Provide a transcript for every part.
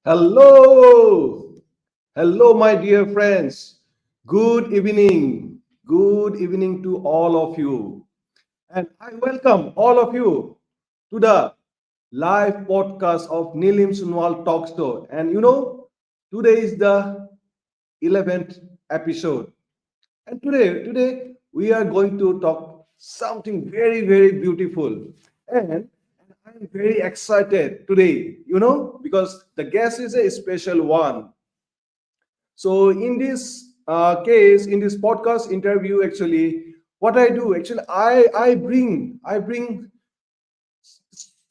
Hello, hello, my dear friends. Good evening. Good evening to all of you. And I welcome all of you to the live podcast of Nilim Sonowal Talk Show. And today is the 11th episode. And today we are going to talk something very, very beautiful. And I'm very excited today, because the guest is a special one. So in this case, in this podcast interview, actually, what I do, actually, I bring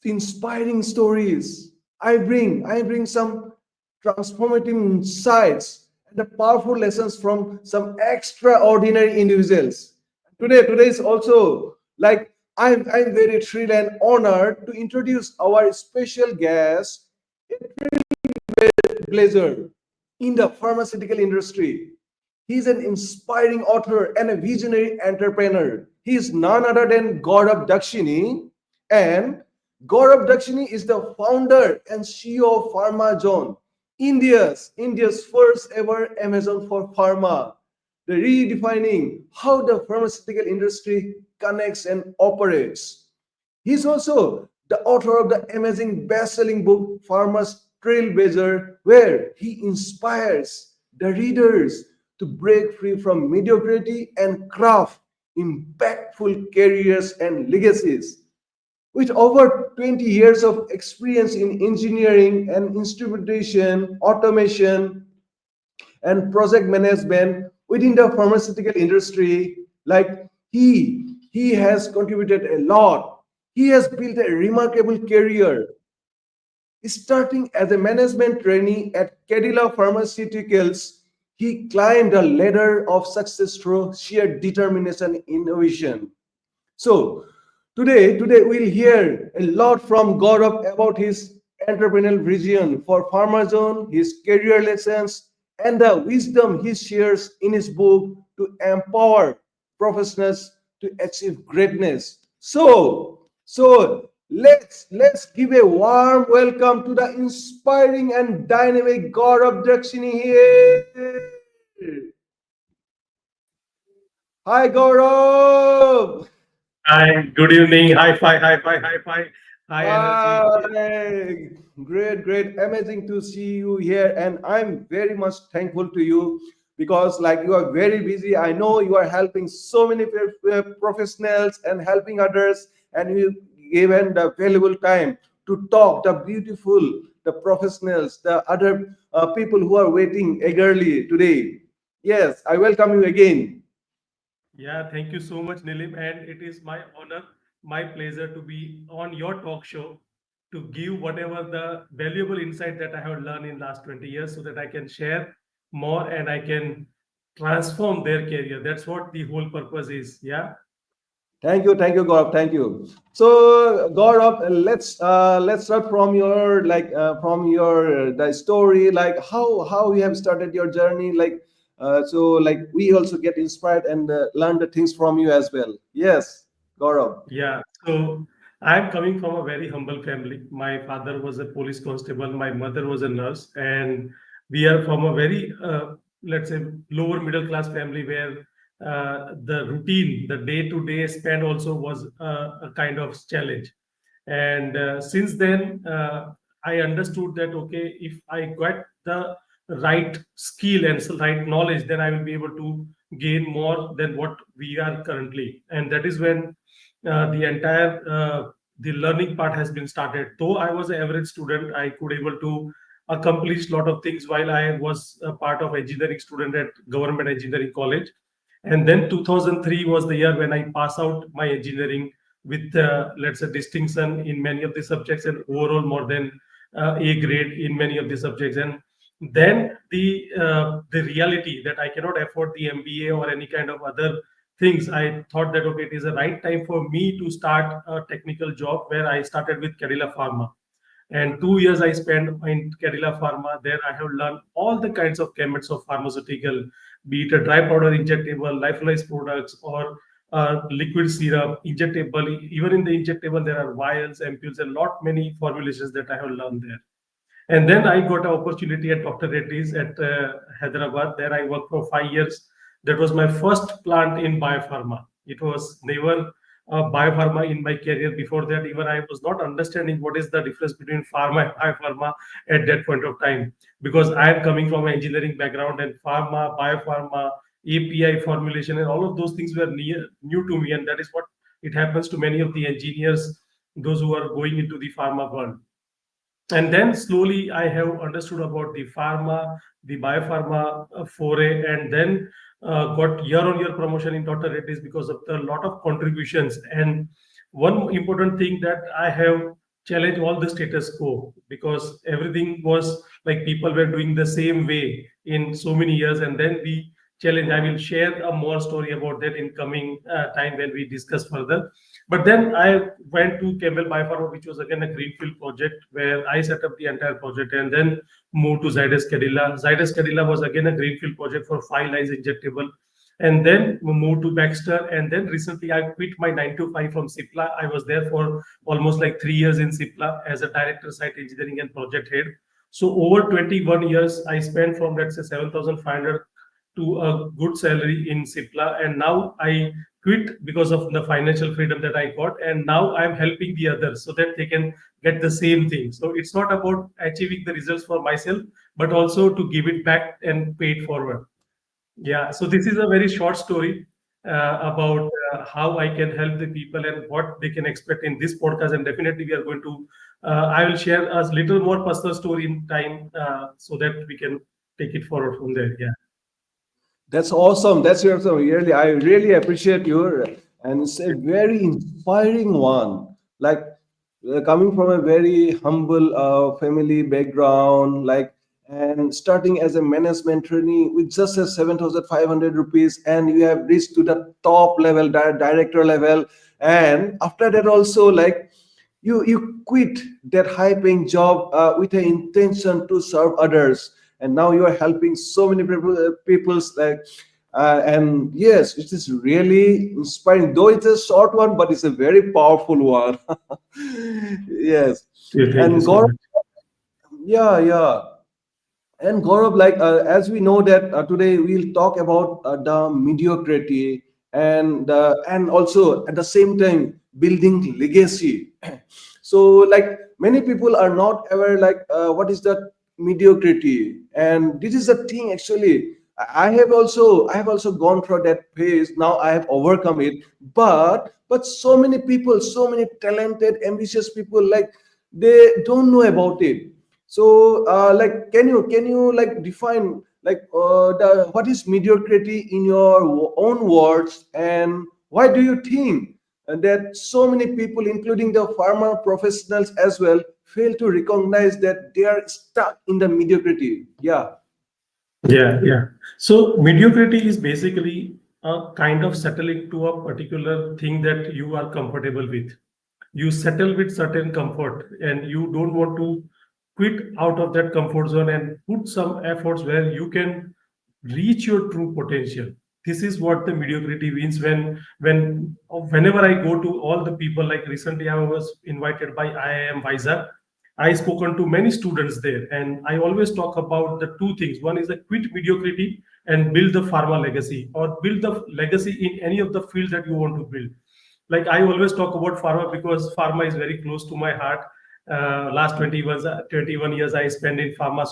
inspiring stories. I bring some transformative insights and the powerful lessons from some extraordinary individuals. Today is also like I'm very thrilled and honored to introduce our special guest, Blazer, in the pharmaceutical industry. He's an inspiring author and a visionary entrepreneur. He is none other than Gaurav Dakshini. And Gaurav Dakshini is the founder and CEO of PharmaZone, India's first ever Amazon for pharma, the redefining how the pharmaceutical industry connects and operates. He's also the author of the amazing best-selling book Farmer's Trailblazer, where he inspires the readers to break free from mediocrity and craft impactful careers and legacies. With over 20 years of experience in engineering and instrumentation, automation, and project management within the pharmaceutical industry, like he has contributed a lot. He has built a remarkable career, starting as a management trainee at Cadila Pharmaceuticals. He climbed a ladder of success through sheer determination and innovation. So today we'll hear a lot from Gaurav about his entrepreneurial vision for Pharmazone, his career lessons, and the wisdom he shares in his book to empower professionals to achieve greatness. So let's give a warm welcome to the inspiring and dynamic Gaurav Dakshini here. Hi Gaurav. Hi, good evening. Hi, fi. High energy. Hi, great, amazing to see you here, and I'm very much thankful to you because, like, you are very busy. I know you are helping so many professionals and helping others, and you given the valuable time to talk the beautiful, the professionals, the other people who are waiting eagerly today. Yes, I welcome you again. Yeah, thank you so much, Nilim. And it is my honor, my pleasure to be on your talk show to give whatever the valuable insight that I have learned in last 20 years so that I can share more and I can transform their career. That's what the whole purpose is. Yeah. Thank you, Gaurav. Thank you. So, Gaurav, let's start from your from your the story, like how you have started your journey, so like we also get inspired and learn the things from you as well. Yes, Gaurav. Yeah, so I'm coming from a very humble family. My father was a police constable, my mother was a nurse, and we are from a very, let's say, lower middle class family where the routine, the day-to-day spend also was a kind of challenge. And since then, I understood that okay, if I got the right skill and right knowledge, then I will be able to gain more than what we are currently. And that is when the entire the learning part has been started. Though I was an average student, I could able to accomplish a lot of things while I was a part of engineering student at government engineering college. And then 2003 was the year when I pass out my engineering with let's say distinction in many of the subjects and overall more than A grade in many of the subjects. And then the reality that I cannot afford the MBA or any kind of other things, I thought that okay, it is the right time for me to start a technical job where I started with Cadila Pharma. And 2 years I spent in Cadila Pharma. There I have learned all the kinds of gamets of pharmaceutical, be it a dry powder injectable, lyophilized products, or liquid syrup, injectable. Even in the injectable, there are vials, ampoules, and lot many formulations that I have learned there. And then I got an opportunity at Dr. Reddy's at Hyderabad. There I worked for 5 years. That was my first plant in biopharma. It was never biopharma in my career. Before that, even I was not understanding what is the difference between pharma and biopharma at that point of time, because I am coming from an engineering background, and pharma, biopharma, API formulation, and all of those things were new to me. And that is what it happens to many of the engineers, those who are going into the pharma world. And then slowly I have understood about the pharma, the biopharma foray, and then got year on year promotion in Dr. Reddy's because of the lot of contributions. And one important thing, that I have challenged all the status quo, because everything was like people were doing the same way in so many years, and then we challenge. I will share a more story about that in coming time when we discuss further. But then I went to Campbell Biopharma, which was again a greenfield project where I set up the entire project, and then moved to Zydus Cadila. Zydus Cadila was again a greenfield project for 5 lines injectable. And then we moved to Baxter. And then recently I quit my 9 to 5 from Cipla. I was there for almost like 3 years in Cipla as a director, site engineering and project head. So over 21 years, I spent from, let's say, 7,500 to a good salary in Cipla. And now I quit because of the financial freedom that I got, and now I'm helping the others so that they can get the same thing. So it's not about achieving the results for myself, but also to give it back and pay it forward. Yeah, so this is a very short story about how I can help the people and what they can expect in this podcast. And definitely, we are going to, I will share a little more personal story in time so that we can take it forward from there. Yeah. That's awesome. That's awesome. Really, I really appreciate your, and it's a very inspiring one. Like coming from a very humble family background, like, and starting as a management trainee with just a 7,500 rupees, and you have reached to the top level, director level, and after that also, like, you quit that high paying job with an intention to serve others, and now you are helping so many people's, like, and yes, it is really inspiring, though it's a short one, but it's a very powerful one. Yes. Yeah, thank you And so Gaurav, much. yeah, yeah. And Gaurav, like, as we know that today we'll talk about the mediocrity, and also at the same time building legacy. So, like, many people are not aware, like, what is that mediocrity, and this is the thing actually. I have also gone through that phase. Now I have overcome it, but so many people, so many talented, ambitious people, like, they don't know about it. So, like, can you like define, like, the what is mediocrity in your own words, and why do you think that so many people, including the farmer professionals as well, fail to recognize that they are stuck in the mediocrity? Yeah. Yeah, yeah. So mediocrity is basically a kind of settling to a particular thing that you are comfortable with. You settle with certain comfort, and you don't want to quit out of that comfort zone and put some efforts where you can reach your true potential. This is what the mediocrity means. Whenever I go to all the people, like recently I was invited by IIM Visa. I spoken to many students there, and I always talk about the two things. One is the quit mediocrity and build the pharma legacy, or build the legacy in any of the fields that you want to build. Like I always talk about pharma because pharma is very close to my heart. Last 21 years I spent in pharma.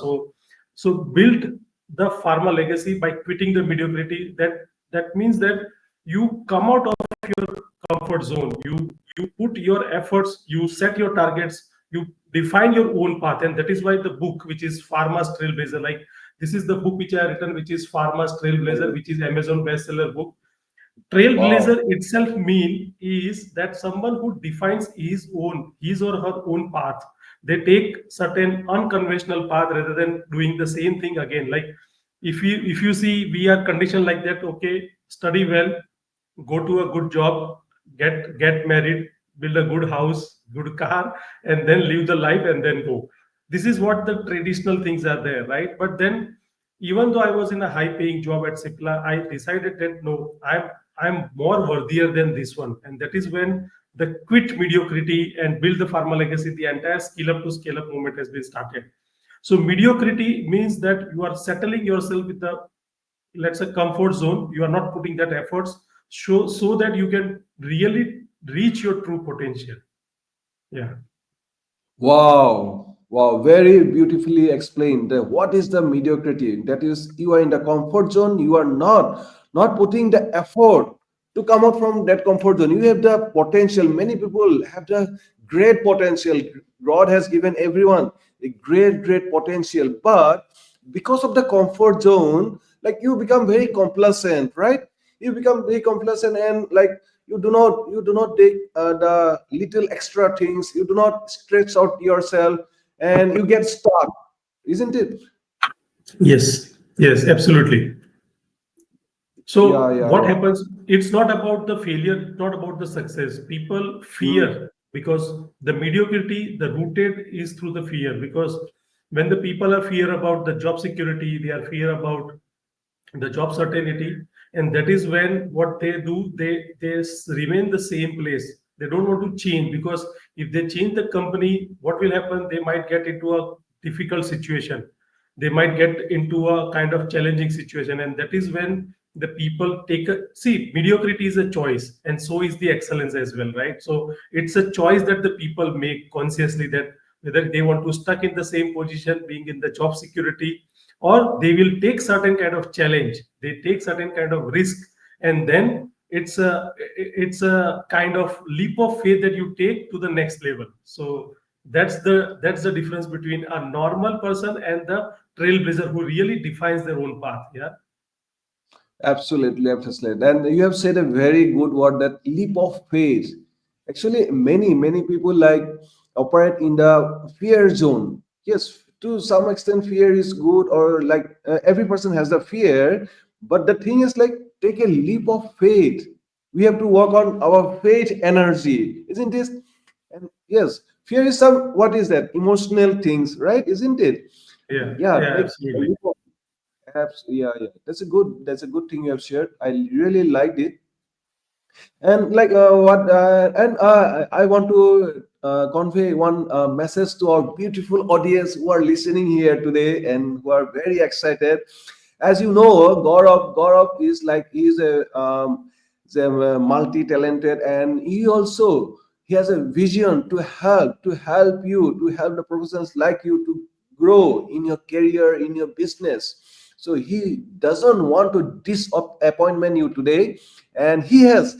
So build the pharma legacy by quitting the mediocrity. That means that you come out of your comfort zone. You put your efforts, you set your targets, you define your own path. And that is why the book, which is Pharma's Trailblazer, like this is the book which I have written, which is Pharma's Trailblazer, which is Amazon bestseller book. Trailblazer Wow. itself mean is that someone who defines his or her own path. They take certain unconventional path rather than doing the same thing again. Like if you see, we are conditioned like that. Okay, study well, go to a good job, get married, build a good house, good car, and then live the life and then go. This is what the traditional things are there, right? But then, even though I was in a high paying job at Cipla, I decided that no, I'm more worthier than this one. And that is when the quit mediocrity and build the pharma legacy, the entire skill up to scale up movement has been started. So mediocrity means that you are settling yourself with the, let's say, comfort zone. You are not putting that efforts so that you can really reach your true potential. Yeah. Wow, wow, very beautifully explained. What is the mediocrity? That is, you are in the comfort zone. You are not putting the effort to come out from that comfort zone. You have the potential. Many people have the great potential. God has given everyone a great potential, but because of the comfort zone, like you become very complacent, right? You become very complacent, and like you do not take the little extra things. You do not stretch out yourself, and you get stuck, isn't it? Yes. Yes, absolutely. Yeah, So yeah, what yeah. happens? It's not about the failure, not about the success. People Mm. fear because the mediocrity, the rooted is through the fear. Because when the people are fear about the job security, they are fear about the job certainty, and that is when what they do, they remain the same place. They don't want to change, because if they change the company, what will happen? They might get into a difficult situation, they might get into a kind of challenging situation, and that is when the people take a, see, mediocrity is a choice, and so is the excellence as well, right? So it's a choice that the people make consciously, that whether they want to stuck in the same position being in the job security, or they will take certain kind of challenge, they take certain kind of risk, and then it's a kind of leap of faith that you take to the next level. So that's the difference between a normal person and the trailblazer who really defines their own path. Yeah. Absolutely, absolutely. And you have said a very good word, that leap of faith. Actually, many people like operate in the fear zone. Yes, to some extent, fear is good, or like every person has the fear. But the thing is, like, take a leap of faith. We have to work on our faith energy, isn't this? And yes, fear is some, what is that? Emotional things, right? Isn't it? Yeah, Yeah, yeah, take a absolutely. leap of yeah, yeah. That's a good thing you have shared. I really liked it. And like what and I want to convey one message to our beautiful audience who are listening here today and who are very excited. As you know, Gaurav is like, he's a multi-talented, and he has a vision to help the professionals like you to grow in your career, in your business. So he doesn't want to disappointment you today, and he has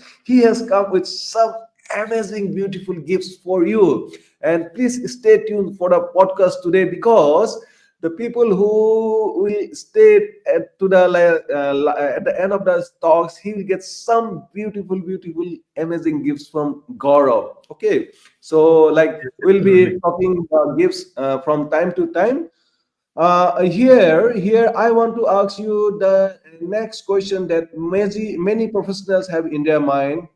come with some amazing beautiful gifts for you. And please stay tuned for the podcast today, because the people who will stay at the end of the talks, he will get some beautiful amazing gifts from Gaurav. Okay, so like Yes, we'll be absolutely. talking gifts from time to time. Here, I want to ask you the next question that many professionals have in their mind.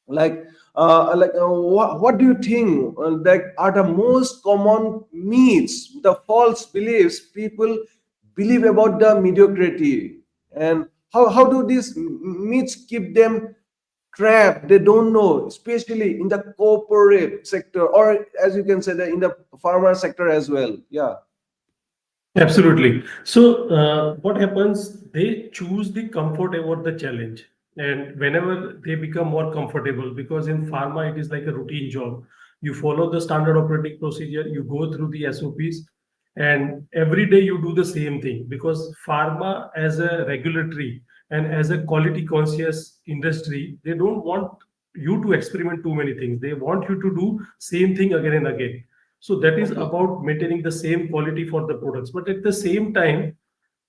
Like, what do you think that are the most common myths, the false beliefs people believe about the mediocrity, and how do these myths keep them trapped? They don't know, especially in the corporate sector, or as you can say, that in the pharma sector as well. Yeah. Absolutely. So, what happens? They choose the comfort over the challenge. And whenever they become more comfortable, because in pharma, it is like a routine job. You follow the standard operating procedure, you go through the SOPs, and every day you do the same thing. Because pharma, as a regulatory and as a quality conscious industry, they don't want you to experiment too many things. They want you to do same thing again and again. So that is Okay. about maintaining the same quality for the products. But at the same time,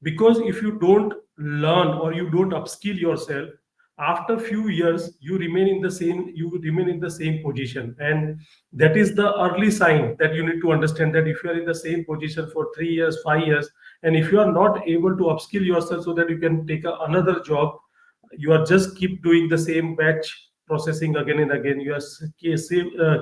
because if you don't learn or you don't upskill yourself, after few years you remain in the same position, and that is the early sign that you need to understand, that if you are in the same position for 3 years, 5 years, and if you are not able to upskill yourself so that you can take another job, you are just keep doing the same batch processing again and again, you are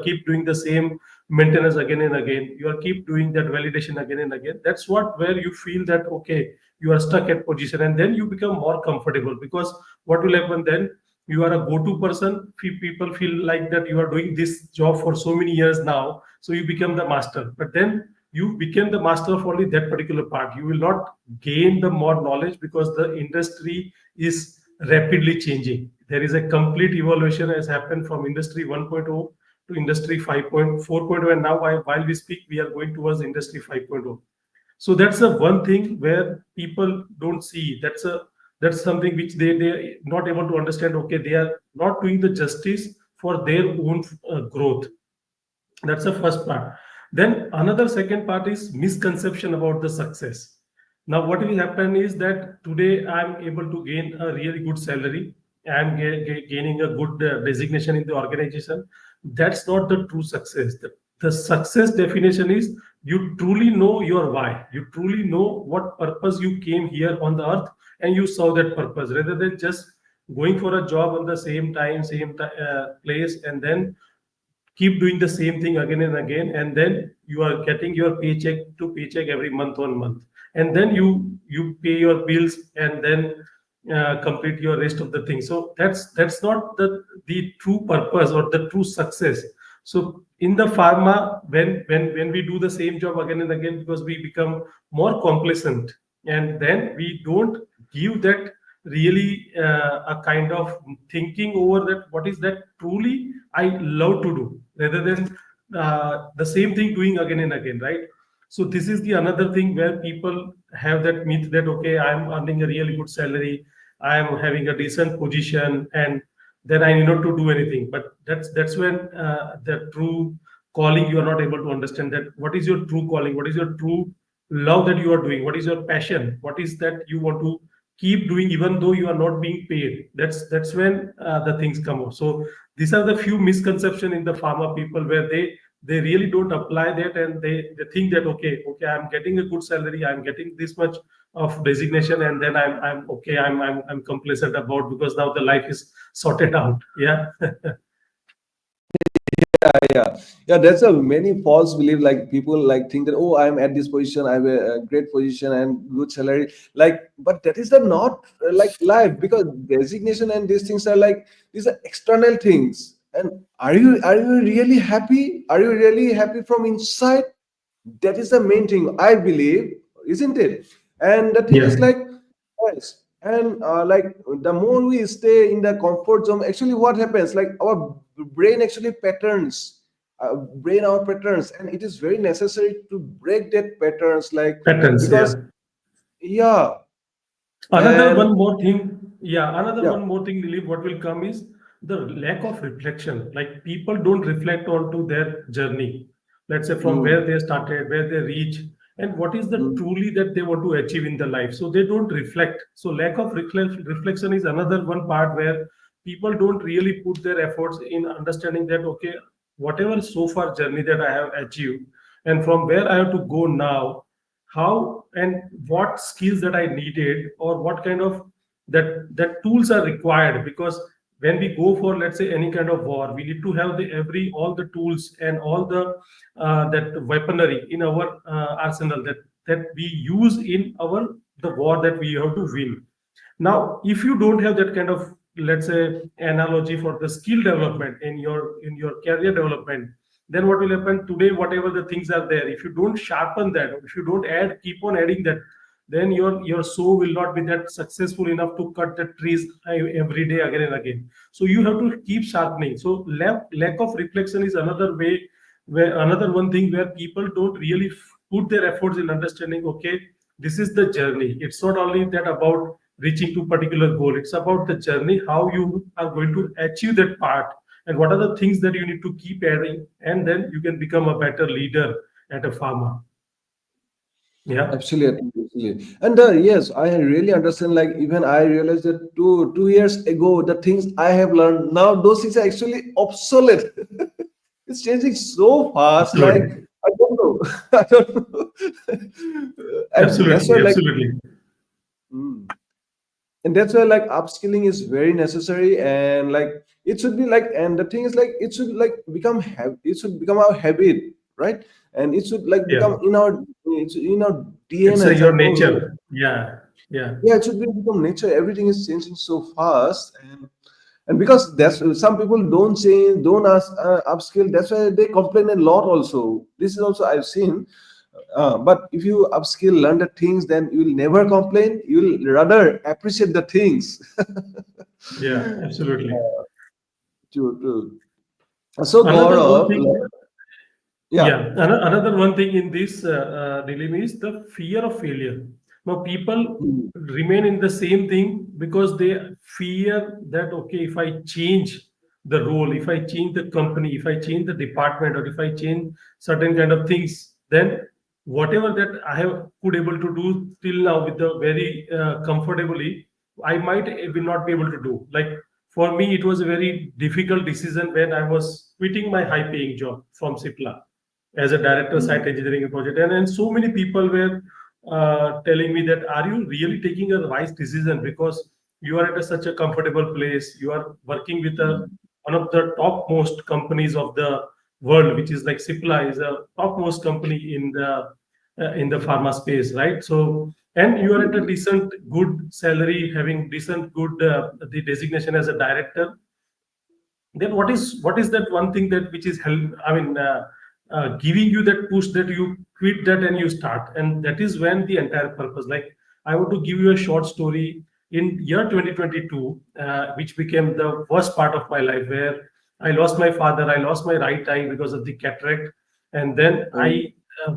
keep doing the same maintenance again and again, you are keep doing that validation again and again. That's what where you feel that okay, you are stuck at position, and then you become more comfortable, because what will happen then, you are a go-to person. People feel like that you are doing this job for so many years now, so you become the master. But then you became the master of only that particular part. You will not gain the more knowledge because the industry is rapidly changing. There is a complete evolution has happened from industry 1.0 to industry 5.4.0, and now while we speak, we are going towards industry 5.0. So that's the one thing where people don't see. That's something which they not able to understand. Okay, they are not doing the justice for their own growth. That's the first part. Then another second part is misconception about the success. Now what will happen is that today I'm able to gain a really good salary. I'm gaining a good designation in the organization. That's not the true success. The success definition is you truly know your why. You truly know what purpose you came here on the earth, and you saw that purpose rather than just going for a job on the same time, place, and then keep doing the same thing again and again, and then you are getting your paycheck to paycheck every month on month, and then you pay your bills, and then complete your rest of the things. So that's not the true purpose or the true success. So in the pharma, when we do the same job again and again, because we become more complacent, and then we don't give that really a kind of thinking over that what is that truly I love to do, rather than the same thing doing again and again, right? So this is the another thing where people have that myth that okay, I'm earning a really good salary, I am having a decent position, and then I need not to do anything. But that's when the true calling, you are not able to understand that what is your true calling, what is your true love that you are doing, what is your passion, what is that you want to keep doing even though you are not being paid. That's when the things come up. So these are the few misconceptions in the pharma people where they really don't apply that, and they think that okay, I'm getting a good salary, I'm getting this much of designation, and then I'm okay, I'm complacent about, because now the life is sorted out. Yeah. Yeah, that's a many false belief. Like people like think that, oh, I'm at this position, I have a great position and good salary. Like, but that is the not like life, because designation and these things are like, these are external things. And are you really happy? Are you really happy from inside? That is the main thing, I believe, isn't it? And the thing is Yeah. like, yes, and like the more we stay in the comfort zone, actually what happens, like our brain actually patterns, brain our patterns, and it is very necessary to break that patterns, like, Patterns. Yeah. because yeah. Another And one more thing, yeah, another yeah. one more thing, Nilim, what will come is the lack of reflection. Like people don't reflect onto their journey. Let's say from where Mm, they started, where they reach, and what is the mm, truly that they want to achieve in the life. So they don't reflect. So lack of reflection is another one part where people don't really put their efforts in understanding that okay, whatever so far journey that I have achieved, and from where I have to go now, how and what skills that I needed, or what kind of that tools are required. Because when we go for, let's say, any kind of war, we need to have the every all the tools and all the that weaponry in our arsenal that we use in our the war that we have to win. Now if you don't have that kind of, let's say, analogy for the skill development in your career development, then what will happen today, whatever the things are there, if you don't sharpen that, if you don't add, keep on adding that, then your soul will not be that successful enough to cut the trees every day again and again. So you have to keep sharpening. So lack of reflection is another way, where another one thing where people don't really put their efforts in understanding okay, this is the journey. It's not only that about reaching to particular goal, it's about the journey, how you are going to achieve that part, and what are the things that you need to keep adding, and then you can become a better leader at a farmer. Yeah. absolutely, absolutely. And yes, I really understand. Like even I realized that two years ago, the things I have learned now, those things are actually obsolete. It's changing so fast. Like Absolutely. I don't know, I don't know. And that's why Absolutely. like, Absolutely. mm, and that's why like upskilling is very necessary, and like it should be like, and the thing is like it should like become it should become our habit, right? And it should like Yeah. become in our, it's in our It's DNA, as I your told you. nature. Yeah. Yeah. Yeah, it should be become nature. Everything is changing so fast, and because that's some people don't change, don't ask upskill, that's why they complain a lot also. This is also I've seen, But if you upskill, learn the things, then you will never complain. You will rather appreciate the things. Yeah, absolutely. True, true. So Another one Gaurav, thing, yeah. yeah, another one thing in this dilemma is the fear of failure. Now, people Hmm. remain in the same thing because they fear that, okay, if I change the role, if I change the company, if I change the department, or if I change certain kind of things, then whatever that I have could able to do till now with the very comfortably, I might will not be able to do. Like for me, it was a very difficult decision when I was quitting my high paying job from Sipla as a director Hmm. site engineering project, and so many people were telling me that are you really taking a wise decision, because you are at such a comfortable place, you are working with one of the topmost companies of the world, which is like Cipla is a topmost company in the pharma space, right? So and you are at a decent good salary, having decent good the designation as a director, then what is that one thing that which is help, giving you that push that you quit that and you start, and that is when the entire purpose, like I want to give you a short story. In year 2022, which became the worst part of my life, where I lost my father, I lost my right eye because of the cataract, and then Oh, I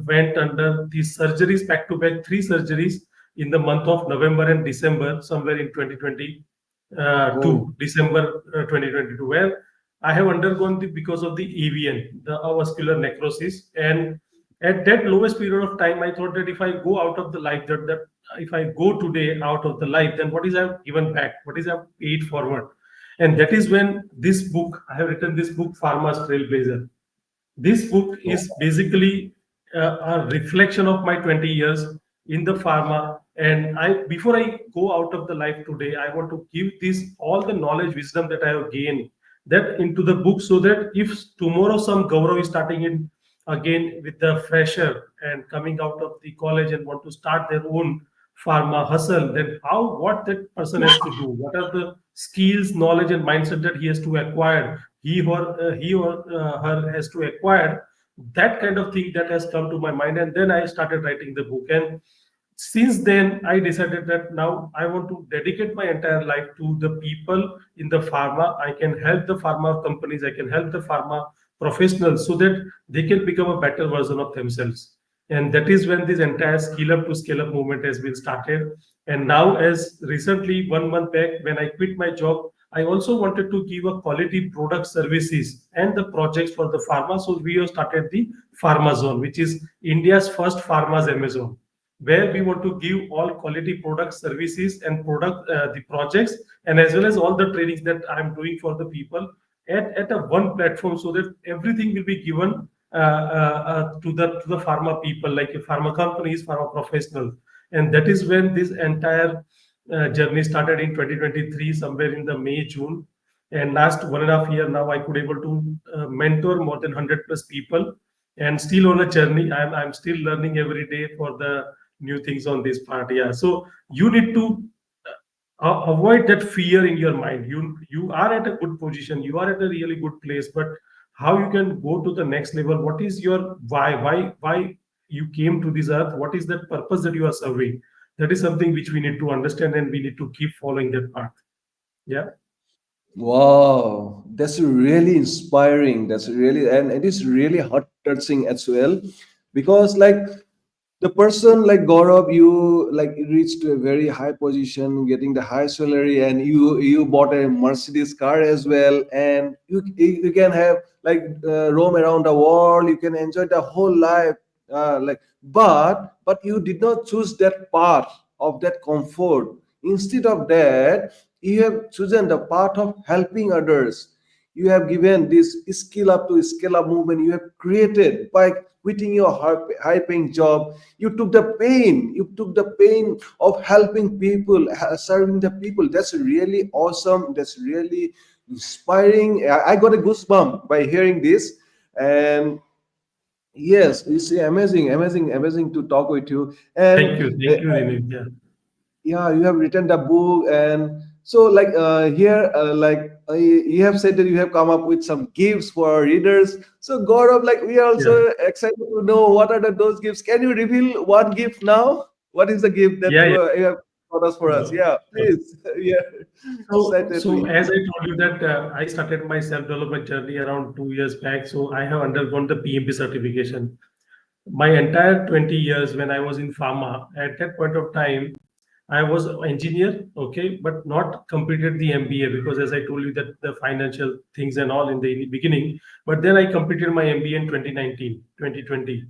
went under these surgeries, back to back three surgeries, in the month of November and December, somewhere in 2020 oh, to December 2022, where I have undergone because of the AVN, the avascular necrosis. And at that lowest period of time, I thought that if I go out of the life, that if I go today out of the life, then what is I've given back? What is I've paid forward? And that is when this book, I have written this book, Pharma's Trailblazer. This book oh. is basically a reflection of my 20 years in the pharma. And I, before I go out of the life today, I want to give this all the knowledge, wisdom that I have gained that into the book, so that if tomorrow some Gaurav is starting in again with the fresher and coming out of the college and want to start their own pharma hustle, then how what that person has to do, what are the skills, knowledge, and mindset that he has to acquire, he or her has to acquire, that kind of thing that has come to my mind, and then I started writing the book. And since then I decided that now I want to dedicate my entire life to the people in the pharma. I can help the pharma companies, I can help the pharma professionals, so that they can become a better version of themselves. And that is when this entire skill up to scale up movement has been started. And now, as recently 1 month back when I quit my job, I also wanted to give a quality product services and the projects for the pharma. So we have started the Pharma Zone, which is India's first pharma's Amazon, where we want to give all quality product services and product the projects, and as well as all the trainings that I'm doing for the people at a one platform, so that everything will be given to the pharma people, like pharma companies, pharma professionals. And that is when this entire journey started in 2023, somewhere in the May June. And last 1.5 year now, I could able to mentor more than 100 plus people, and still on a journey. I'm still learning every day for the new things on this part. Yeah, so you need to avoid that fear in your mind. You are at a good position, you are at a really good place, but how you can go to the next level, what is your why you came to this earth, what is that purpose that you are serving, that is something which we need to understand, and we need to keep following that path. Yeah. Wow, that's really inspiring. That's really, and it is really heart touching as well, because like the person like Gaurav, you like reached a very high position, getting the high salary, and you bought a Mercedes car as well, and you can have like roam around the world, you can enjoy the whole life, but you did not choose that path of that comfort. Instead of that, you have chosen the path of helping others. You have given this skill up to scale up movement you have created by quitting your high paying job. You took the pain of helping people, serving the people. That's really awesome, that's really inspiring. I got a goosebump by hearing this. And yes, it's amazing, amazing, amazing to talk with you. Thank And you, thank you, Nilim. Yeah. yeah, you have written the book. And so like here like you have said that you have come up with some gifts for our readers. So, Gaurav, like we are also Yeah, excited to know what are those gifts. Can you reveal one gift now? What is the gift that yeah, yeah. you have got us for us? Sure, Yeah, sure. please. Yeah, So certainly. as I told you that I started my self-development journey around 2 years back. So I have undergone the PMP certification. My entire 20 years when I was in pharma, at that point of time, I was an engineer, okay, but not completed the MBA because as I told you that the financial things and all in the beginning. But then I completed my MBA in 2019, 2020.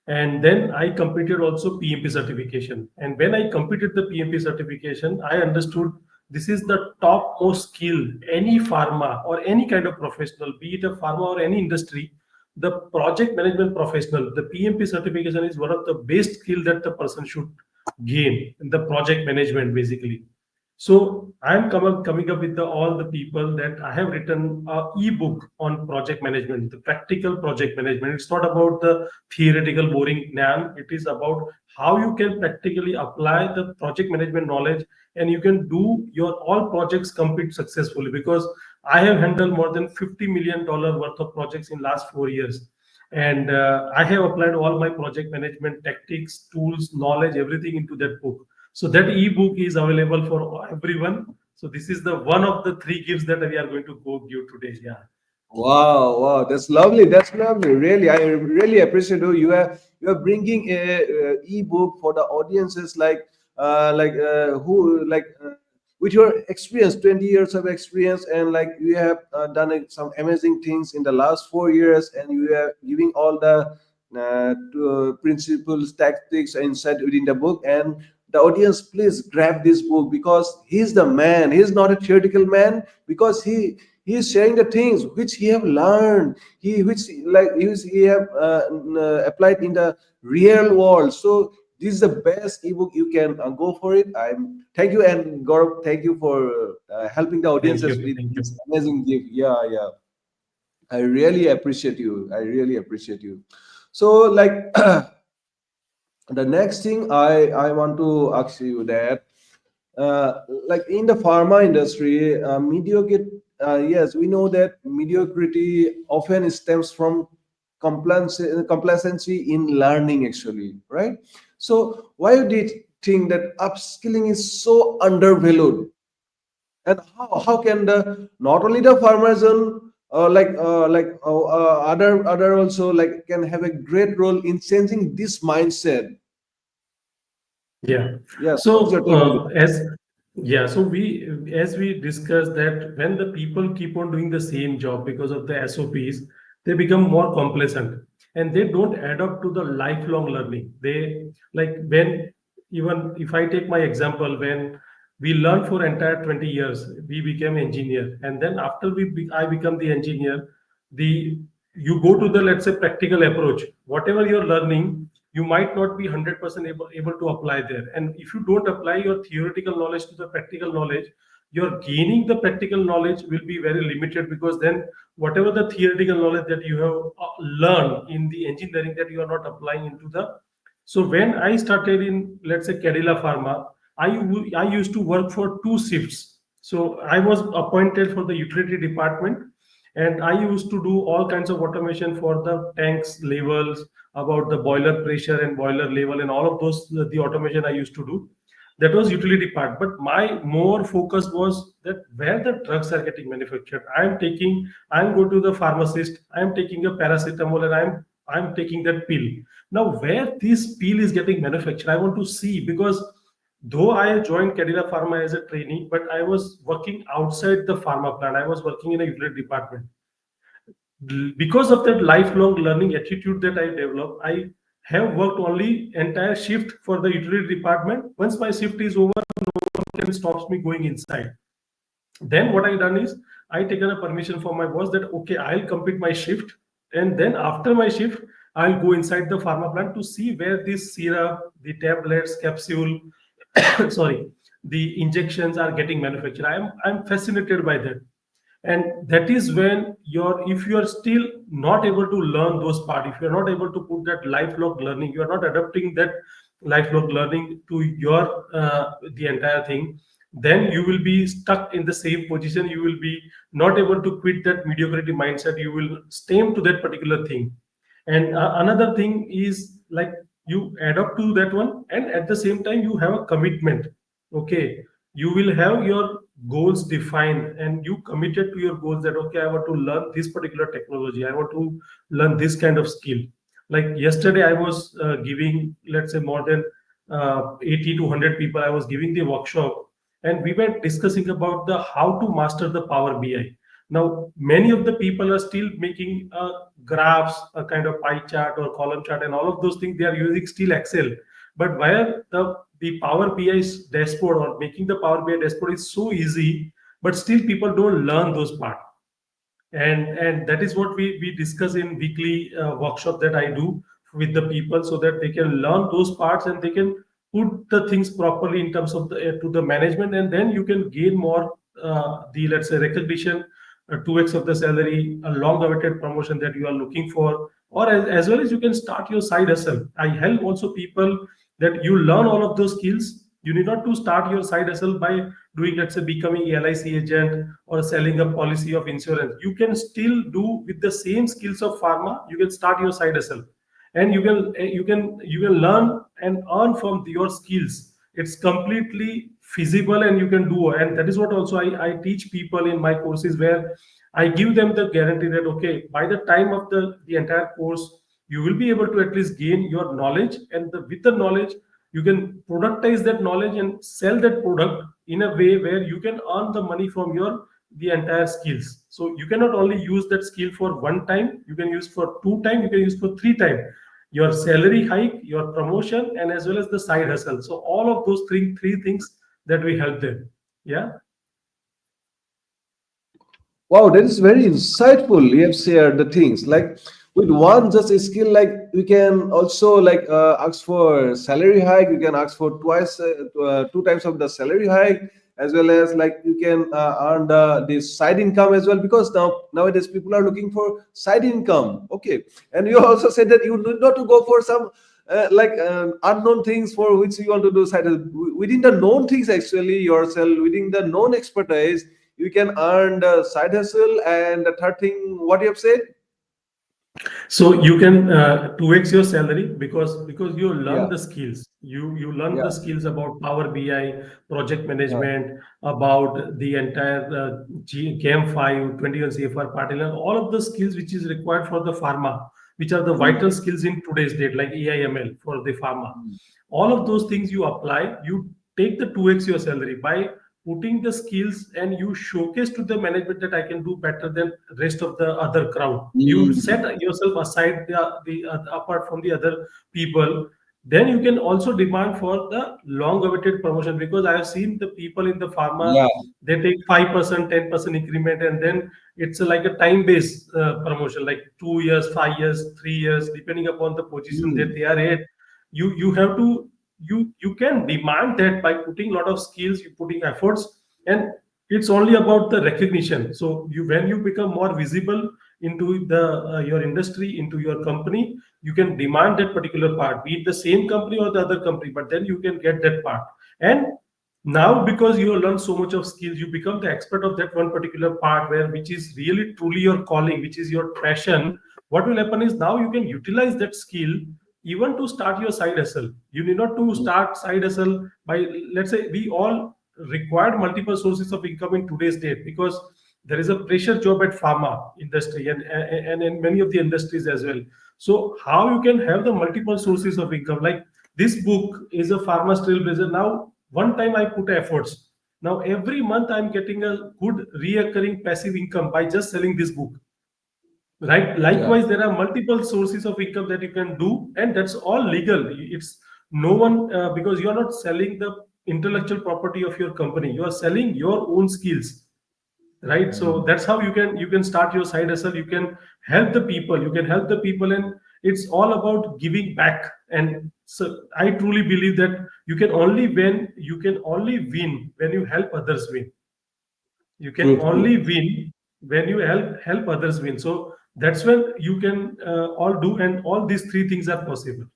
And then I completed also PMP certification. And when I completed the PMP certification, I understood this is the topmost skill any pharma or any kind of professional, be it a pharma or any industry, the project management professional, the PMP certification is one of the best skill that the person should gain in the project management basically. So I'm coming up with all the people that I have written a ebook on project management, the practical project management. It's not about the theoretical boring gnan. It is about how you can practically apply the project management knowledge and you can do your all projects complete successfully because I have handled more than $50 million worth of projects in last 4 years. And I have applied all my project management tactics, tools, knowledge, everything into that book. So that ebook is available for everyone. So this is the one of the three gifts that we are going to go give today. Yeah. Wow, wow, that's lovely. That's lovely. Really, I really appreciate you are bringing a ebook for the audiences who with your experience, 20 years of experience, and like you have done some amazing things in the last 4 years, and you are giving all the principles, tactics, insight within the book. And the audience, please grab this book because he's the man. He's not a theoretical man because he is sharing the things which he have learned, he have applied in the real world. So this is the best ebook. You can go for it. I'm thank you, and Gaurav, thank you for helping the Thank audiences you. with Thank you. this amazing gift. Yeah, yeah, I really appreciate you. I really appreciate you. So like the next thing I want to ask you that uh, like in the pharma industry, yes, we know that mediocrity often stems from complacency in learning, actually, right? So why do you think that upskilling is so undervalued, and how can the not only the farmers and other also like can have a great role in changing this mindset? Yeah. Yes, what's your So take on this? so we discussed that when the people keep on doing the same job because of the SOPs, they become more complacent and they don't adapt to the lifelong learning. They like when even if I take my example, when we learned for entire 20 years, we became engineer, and then after I become the engineer, the you go to the let's say practical approach. Whatever you're learning you might not be 100% able to apply there, and if you don't apply your theoretical knowledge to the practical knowledge, your gaining the practical knowledge will be very limited because then whatever the theoretical knowledge that you have learned in the engineering that you are not applying into the. So when I started in let's say Cadila Pharma, I used to work for two shifts. So I was appointed for the utility department, and I used to do all kinds of automation for the tanks levels, about the boiler pressure and boiler level, and all of those the automation I used to do. That was utility part, but my more focus was that where the drugs are getting manufactured. I'm going to the pharmacist, I'm taking a paracetamol, and I'm taking that pill. Now where this pill is getting manufactured, I want to see, because though I joined Cadila Pharma as a trainee, but I was working outside the pharma plant. I was working in a utility department. Because of that lifelong learning attitude that I developed, I have worked only entire shift for the utility department. Once my shift is over, can stops me going inside. Then what I done is I taken a permission from my boss that okay, I'll complete my shift, and then after my shift, I'll go inside the pharma plant to see where this syrup, the tablets, capsule, sorry, the injections are getting manufactured. I'm fascinated by that, and that is when you're if you are still not able to learn those part, if you're not able to put that lifelong learning, you are not adapting that lifelong learning to your the entire thing, then you will be stuck in the same position. You will be not able to quit that mediocrity mindset. You will stay to that particular thing. And another thing is like you adapt to that one, and at the same time you have a commitment. Okay, you will have your goals defined, and you committed to your goals that okay, I want to learn this particular technology, I want to learn this kind of skill. Like yesterday I was giving, let's say, more than 80 to 100 people, I was giving the workshop, and we were discussing about the how to master the Power BI. Now many of the people are still making graphs, a kind of pie chart or column chart, and all of those things they are using still Excel. But where the Power BI's dashboard or making the Power BI dashboard is so easy, but still people don't learn those parts. And that is what we discuss in weekly workshop that I do with the people, so that they can learn those parts and they can put the things properly in terms of the to the management, and then you can gain more the, let's say, recognition, 2x of the salary, a long awaited promotion that you are looking for, or as well as you can start your side hustle. I help also people that you learn all of those skills. You need not to start your side hustle by doing, let's say, becoming LIC agent or selling a policy of insurance. You can still do with the same skills of pharma. You can start your side hustle, and you can learn and earn from your skills. It's completely feasible, and you can do. And that is what also I teach people in my courses, where I give them the guarantee that okay, by the time of the entire course, you will be able to at least gain your knowledge, and with the knowledge you can productize that knowledge and sell that product in a way where you can earn the money from your the entire skills. So you cannot only use that skill for one time, you can use for two time, you can use for three time, your salary hike, your promotion, and as well as the side hustle. So all of those three things that we help them. Yeah. Wow, that is very insightful. You have shared the things like with one just a skill, like we can also like ask for salary hike. You can ask for two times of the salary hike, as well as like you can earn the side income as well. Because nowadays people are looking for side income. Okay, and you also said that you need not to go for some unknown things for which you want to do side within the known things actually yourself within the known expertise you can earn the side hustle. And the third thing, what you have said? So you can 2x your salary, because you learn Yeah, the skills. You learn yeah, the skills about Power BI, project yeah. management, about the entire GAM5, 21 CFR Patil, and all of the skills which is required for the pharma, which are the Mm, vital skills in today's date, like AIML for the pharma. mm, All of those things you apply, you take the 2x your salary by putting the skills, and you showcase to the management that I can do better than rest of the other crowd. You mm, set yourself aside apart from the other people. Then you can also demand for the long awaited promotion, because I have seen the people in the pharma, yeah. they take 5%, 10% increment, and then it's like a time based promotion, like 2 years, 5 years, 3 years, depending upon the position that Mm, they are at. You have to, you can demand that by putting a lot of skills, you putting efforts, and it's only about the recognition. So you, when you become more visible into the your industry, into your company, you can demand that particular part, be it the same company or the other company, but then you can get that part. And now, because you have learned so much of skills, you become the expert of that one particular part, where which is really truly your calling, which is your passion. What will happen is now you can utilize that skill even to start your side hustle. You need not to mm, start side hustle by, let's say, we all required multiple sources of income in today's date, because there is a pressure job at pharma industry, and in many of the industries as well. So how you can have the multiple sources of income, like this book is a pharma trailblazer. Now one time I put efforts, now every month I'm getting a good reoccurring passive income by just selling this book. Right, yeah. likewise there are multiple sources of income that you can do, and that's all legal. It's no one because you are not selling the intellectual property of your company, you are selling your own skills. Right, so Mm. that's how you can start your side hustle. You can help the people, and it's all about giving back. And so I truly believe that you can only win when you help others win. You can True, true. only win when you help others win. So that's when you can all do, and all these three things are possible.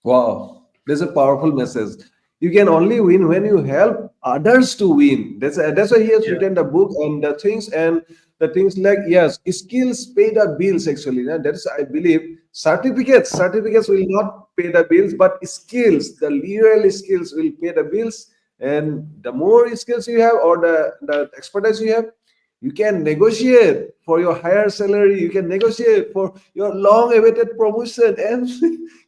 Wow, there's a powerful message. You can only win when you help others to win. That's why he has Yeah. written the book and the things like, yes, skills pay the bills actually. That is, I believe, certificates will not pay the bills, but skills, the real skills will pay the bills. And the more skills you have, or the expertise you have, you can negotiate for your higher salary, you can negotiate for your long awaited promotion, and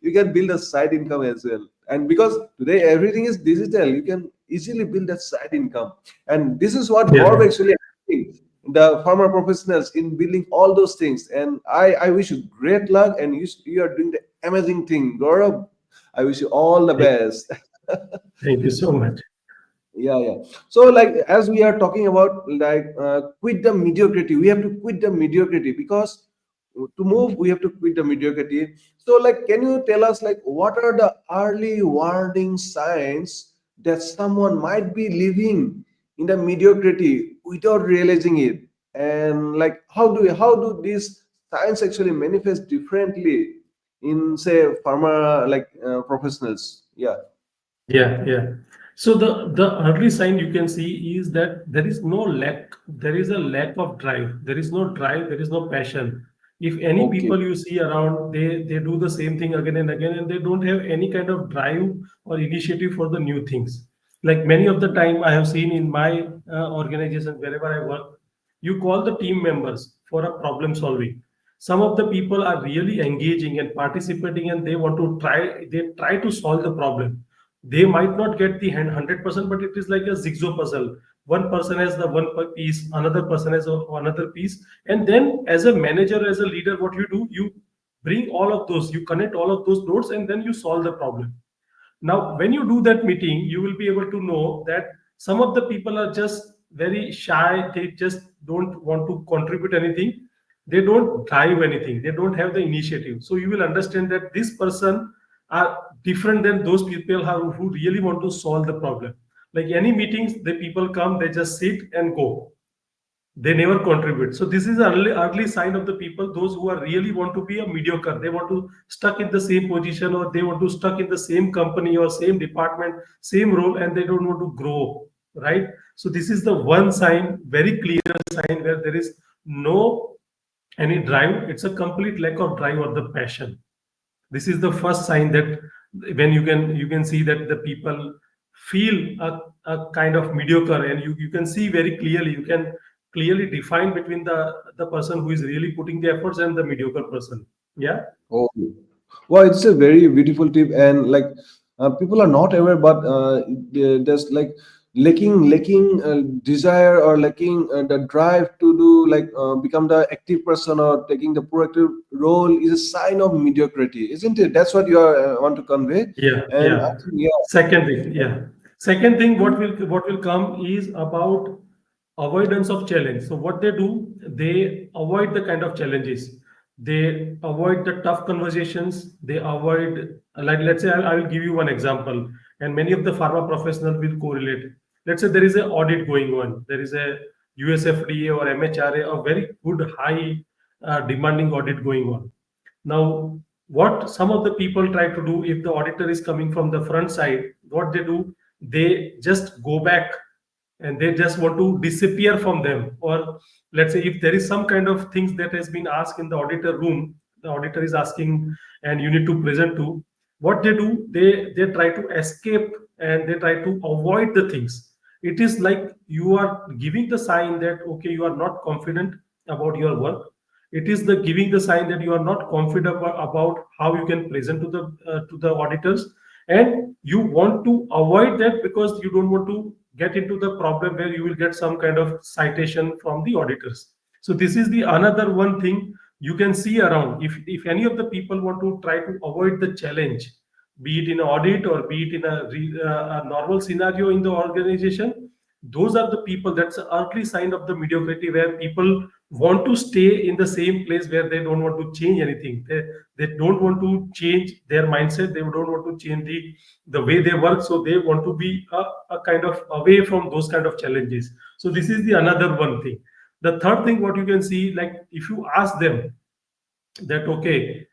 you can build a side income as well. And because today everything is digital, you can easily build that side income. And this is what Yeah. Gaurav actually asking the farmer professionals in building all those things. And I wish you great luck, and you are doing the amazing thing, Gaurav. I wish you all the Thank, best. thank you so much. Yeah. So like, as we are talking about, like, quit the mediocrity, we have to quit the mediocrity, because to move we have to quit the mediocrity. So like, can you tell us, like, what are the early warning signs that someone might be living in the mediocrity without realizing it? And like, how do these signs actually manifest differently in, say, pharma, like, professionals? Yeah. Yeah, yeah. So the early sign you can see is that there is no lack, there is a lack of drive. There is no drive, there is no passion. If any Okay. people you see around, they do the same thing again and again, and they don't have any kind of drive or initiative for the new things. Like many of the time I have seen in my organization wherever I work, you call the team members for a problem solving. Some of the people are really engaging and participating, and they want to try to solve the problem. They might not get the 100%, but it is like a zigzag puzzle. One person has the piece, another person has another piece, and then as a manager, as a leader, what you do, you bring all of those, you connect all of those nodes, and then you solve the problem. Now, when you do that meeting, you will be able to know that some of the people are just very shy. They just don't want to contribute anything. They don't drive anything. They don't have the initiative. So you will understand that this person are different than those people who really want to solve the problem. Like any meetings, the people come, they just sit and go. They never contribute. So this is the early sign of the people, those who are really want to be a mediocre. They want to stuck in the same position, or they want to stuck in the same company or same department, same role, and they don't want to grow, right? So this is the one sign, very clear sign, where there is no any drive. It's a complete lack of drive or the passion. This is the first sign that when you can see that the people feel a kind of mediocre, and you can see very clearly, you can clearly define between the person who is really putting the efforts and the mediocre person. Yeah. Oh, well, it's a very beautiful tip, and like, people are not aware, but there's like lacking desire, or lacking the drive to do, like, become the active person or taking the proactive role is a sign of mediocrity, isn't it? That's what you are, want to convey. Yeah, And I yeah. think, yeah. Second thing, yeah. Second thing, what will come is about avoidance of challenge. So what they do, they avoid the kind of challenges. They avoid the tough conversations. They avoid, like, let's say I will give you one example, and many of the pharma professionals will correlate. Let's say there is an audit going on. There is a USFDA or MHRA, a very good high demanding audit going on. Now, what some of the people try to do, if the auditor is coming from the front side, what they do, they just go back and they just want to disappear from them. Or let's say if there is some kind of things that has been asked in the auditor room, the auditor is asking and you need to present to, what they do, they try to escape and they try to avoid the things. It is like you are giving the sign that okay, you are not confident about your work. It is the giving the sign that you are not confident about how you can present to the auditors, and you want to avoid that because you don't want to get into the problem where you will get some kind of citation from the auditors. So this is the another one thing you can see around. If any of the people want to try to avoid the challenge, be it in audit or be it in a normal scenario in the organization, those are the people, that's an early sign of the mediocrity, where people want to stay in the same place where they don't want to change anything. They don't want to change their mindset, they don't want to change the way they work, so they want to be a kind of away from those kind of challenges. So this is the another one thing. The third thing what you can see, like if you ask them that okay,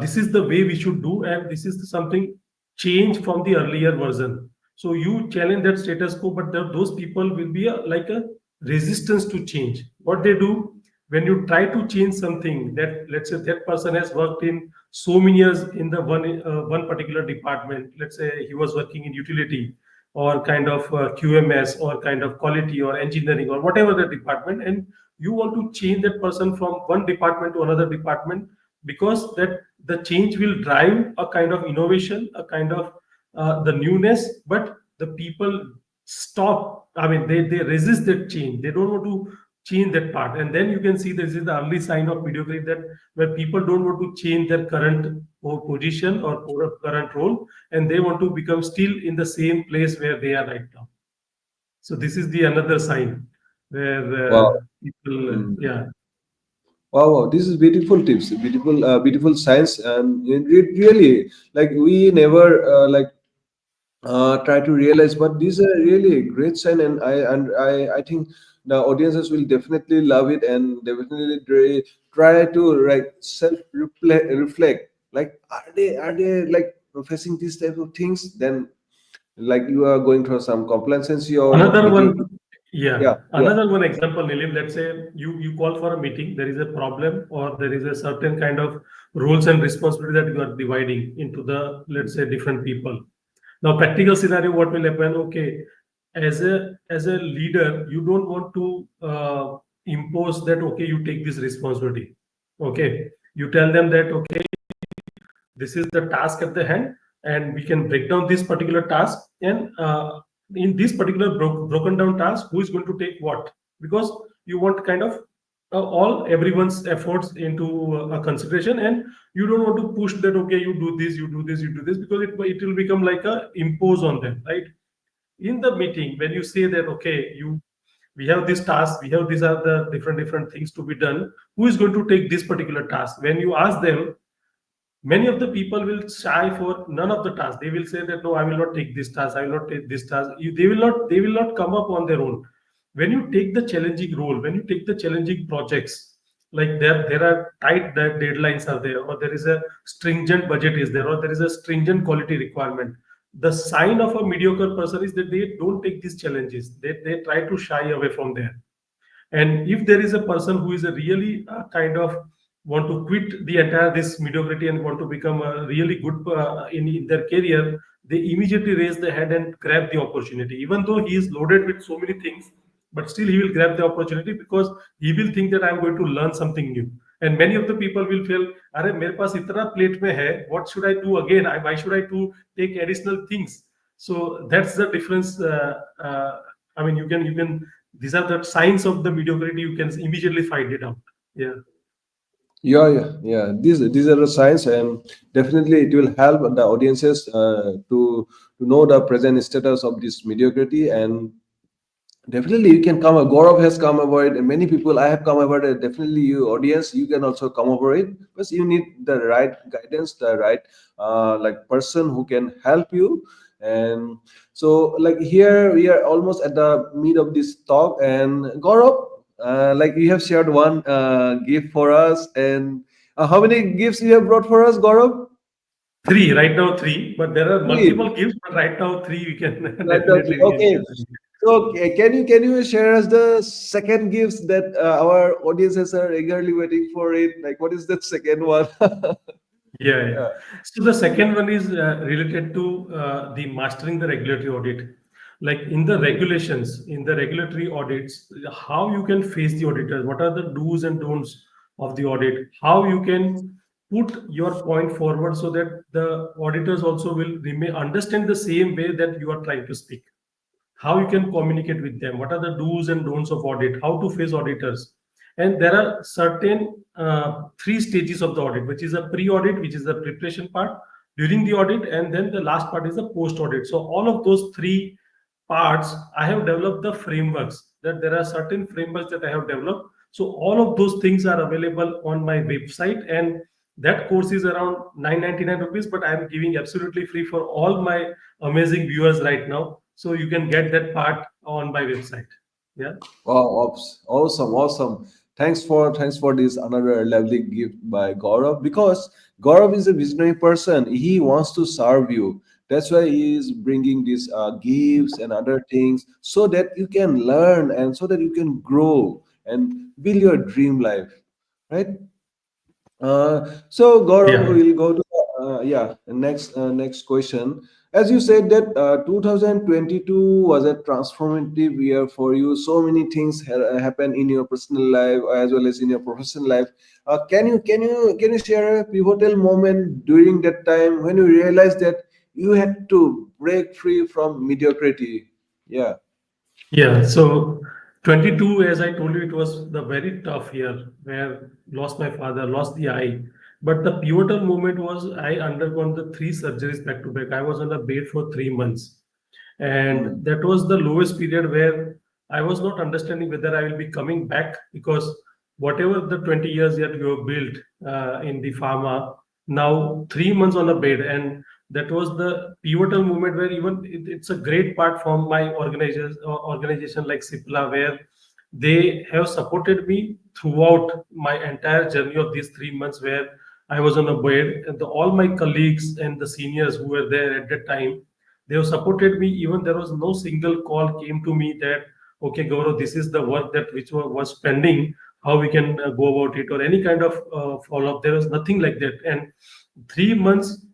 this is the way we should do and this is something change from the earlier version, So you challenge that status quo, but those people will be like a resistance to change. What they do when you try to change something, that let's say that person has worked in so many years in the one particular department. Let's say he was working in utility or kind of QMS or kind of quality or engineering or whatever the department, and you want to change that person from one department to another department, because that the change will drive a kind of innovation, a kind of the newness, but the people stop. I mean, they resist that change. They don't want to change that part, and then you can see this is the early sign of mediocrity, that where people don't want to change their current position or current role, and they want to become still in the same place where they are right now. So this is the another sign where Wow. people, Mm. yeah. Wow, wow, this is beautiful tips, beautiful, beautiful science, and it really, like, we never try to realize, but this is a really great sign, and I think the audiences will definitely love it, and definitely try to like self reflect, like, are they like facing these type of things, then like you are going through some complacency or Another media. one, yeah, Yeah, yeah. another one example, Nilim. Let's say you call for a meeting. There is a problem, or there is a certain kind of roles and responsibility that you are dividing into the, let's say, different people. Now, practical scenario, what will happen? Okay, as a leader, you don't want to impose that. Okay, you take this responsibility. Okay, you tell them that okay, this is the task at the hand, and we can break down this particular task, and in this particular broken down task, who is going to take what, because you want kind of all everyone's efforts into a consideration, and you don't want to push that okay, you do this, you do this, you do this, because it will become like a impose on them, right? In the meeting, when you say that okay, you we have this task, we have these are the different things to be done, who is going to take this particular task? When you ask them, many of the people will shy for none of the tasks. They will say that no, I will not take this task, I will not take this task. They will not come up on their own. When you take the challenging role, when you take the challenging projects, like there are tight deadlines are there, or there is a stringent budget is there, or there is a stringent quality requirement, the sign of a mediocre person is that they don't take these challenges. They try to shy away from there. And if there is a person who is a really kind of want to quit the entire this mediocrity and want to become a really good in their career, they immediately raise the hand and grab the opportunity, even though he is loaded with so many things, but still he will grab the opportunity, because he will think that I'm going to learn something new. And many of the people will feel, अरे मेरे पास इतना plate में है, what should I do again? Why should I do take additional things? So that's the difference. I mean, you can these are the signs of the mediocrity. You can immediately find it out. Yeah. Yeah, yeah, yeah. These are the signs, and definitely it will help the audiences to know the present status of this mediocrity. And definitely you can come. Gaurav has come over it, and many people I have come over it. Definitely, you audience, you can also come over it, because you need the right guidance, the right like person who can help you. And so, like, here we are almost at the mid of this talk, and Gaurav, like, you have shared one gift for us, and how many gifts you have brought for us, Gaurav? Three right now, three, but there are Three. multiple gifts. But right now, three we can Right now, three. definitely we can Okay. share. So, can you share us the second gifts that our audiences are eagerly waiting for it? Like, what is that second one? Yeah, yeah. Yeah. So the second one is related to the mastering the regulatory audit. Like in the regulations, in the regulatory audits, how you can face the auditors, what are the do's and don'ts of the audit, how you can put your point forward so that the auditors also will remain understand the same way that you are trying to speak, how you can communicate with them, what are the do's and don'ts of audit, how to face auditors. And there are certain three stages of the audit, which is a pre-audit, which is the preparation part, during the audit, and then the last part is the post-audit. So all of those three parts, I have developed the frameworks, that there are certain frameworks that I have developed. So all of those things are available on my website, and that course is around 999 rupees, but I am giving absolutely free for all my amazing viewers right now. So you can get that part on my website. Yeah. Wow, awesome, awesome. Thanks for this another lovely gift by Gaurav, because Gaurav is a visionary person. He wants to serve you. That's why he is bringing these gifts and other things so that you can learn and so that you can grow and build your dream life, right? So Gaurav, Yeah. we'll go to next question. As you said that 2022 was a transformative year for you. So many things happen in your personal life as well as in your professional life. Can you share a pivotal moment during that time when you realized that you had to break free from mediocrity? Yeah. Yeah, so 22, as I told you, it was the very tough year where lost my father, lost the eye. But the pivotal moment was I undergone the three surgeries back to back. I was on the bed for 3 months. And Mm, that was the lowest period where I was not understanding whether I will be coming back because whatever the 20 years that you have built in the pharma, now 3 months on a bed. And that was the pivotal moment where even it's a great part from my organization like Cipla, where they have supported me throughout my entire journey of these 3 months where I was on a bed. And all my colleagues and the seniors who were there at that time, they have supported me. Even there was no single call came to me that, okay, Gaurav, this is the work that which was pending, how we can go about it, or any kind of follow up. There was nothing like that. And 3 months,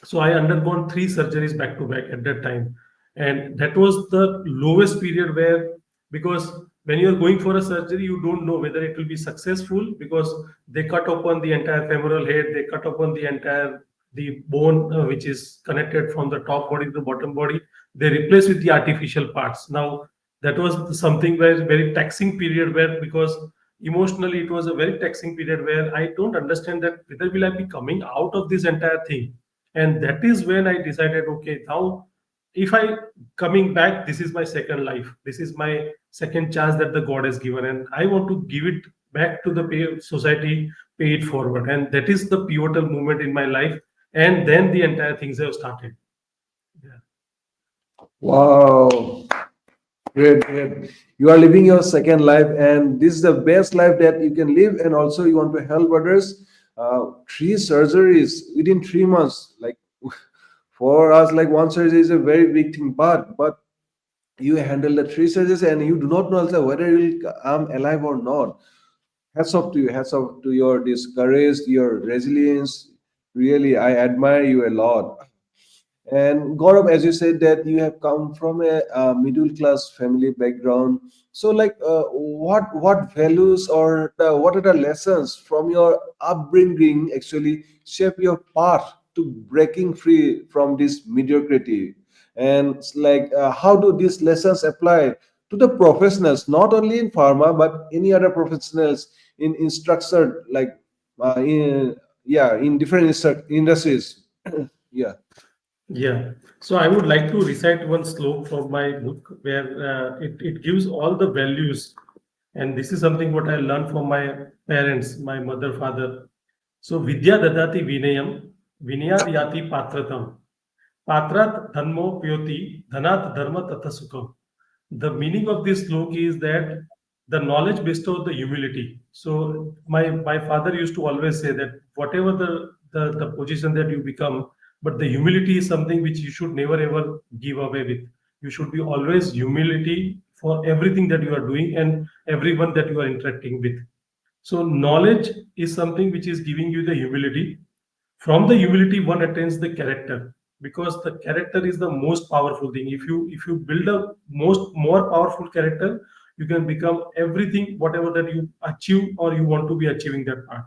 so I undergone three surgeries back to back at that time. And that was the lowest period where, because when you're going for a surgery, you don't know whether it will be successful, because they cut upon the entire femoral head, they cut upon the entire the bone which is connected from the top body to the bottom body, they replace with the artificial parts. Now that was something where very taxing period, where because emotionally it was a very taxing period where I don't understand that whether will I be coming out of this entire thing. And that is when I decided, okay, now if I coming back, this is my second life, this is my second chance that the God has given, and I want to give it back to the society, pay it forward. And that is the pivotal moment in my life. And then the entire things have started. Yeah. wow. Great, great. You are living your second life, and this is the best life that you can live. And also, you want to help others. Three surgeries within 3 months, like for us, like one surgery is a very big thing. But you handle the three surgeries, and you do not know also whether you will come alive or not. Hats off to you. Hats off to your this courage, your resilience. Really, I admire you a lot. And Gaurav, as you said that you have come from a middle class family background, so like what values or what are the lessons from your upbringing actually shape your path to breaking free from this mediocrity? And it's like how do these lessons apply to the professionals, not only in pharma but any other professionals in structured like in different industries? Yeah. Yeah. So I would like to recite one slok from my book where it gives all the values. And this is something what I learned from my parents, my mother, father. So Vidya dadati vinayam, vinayad yati patratam. Patrat dhanmo pyoti, dhanat dharma tata sukham. The meaning of this slok is that the knowledge bestows the humility. So my father used to always say that whatever the position that you become, but the humility is something which you should never ever give away with. You should be always humility for everything that you are doing and everyone that you are interacting with. So knowledge is something which is giving you the humility. From the humility one attains the character, because the character is the most powerful thing. If you build a most more powerful character, you can become everything whatever that you achieve or you want to be achieving that part.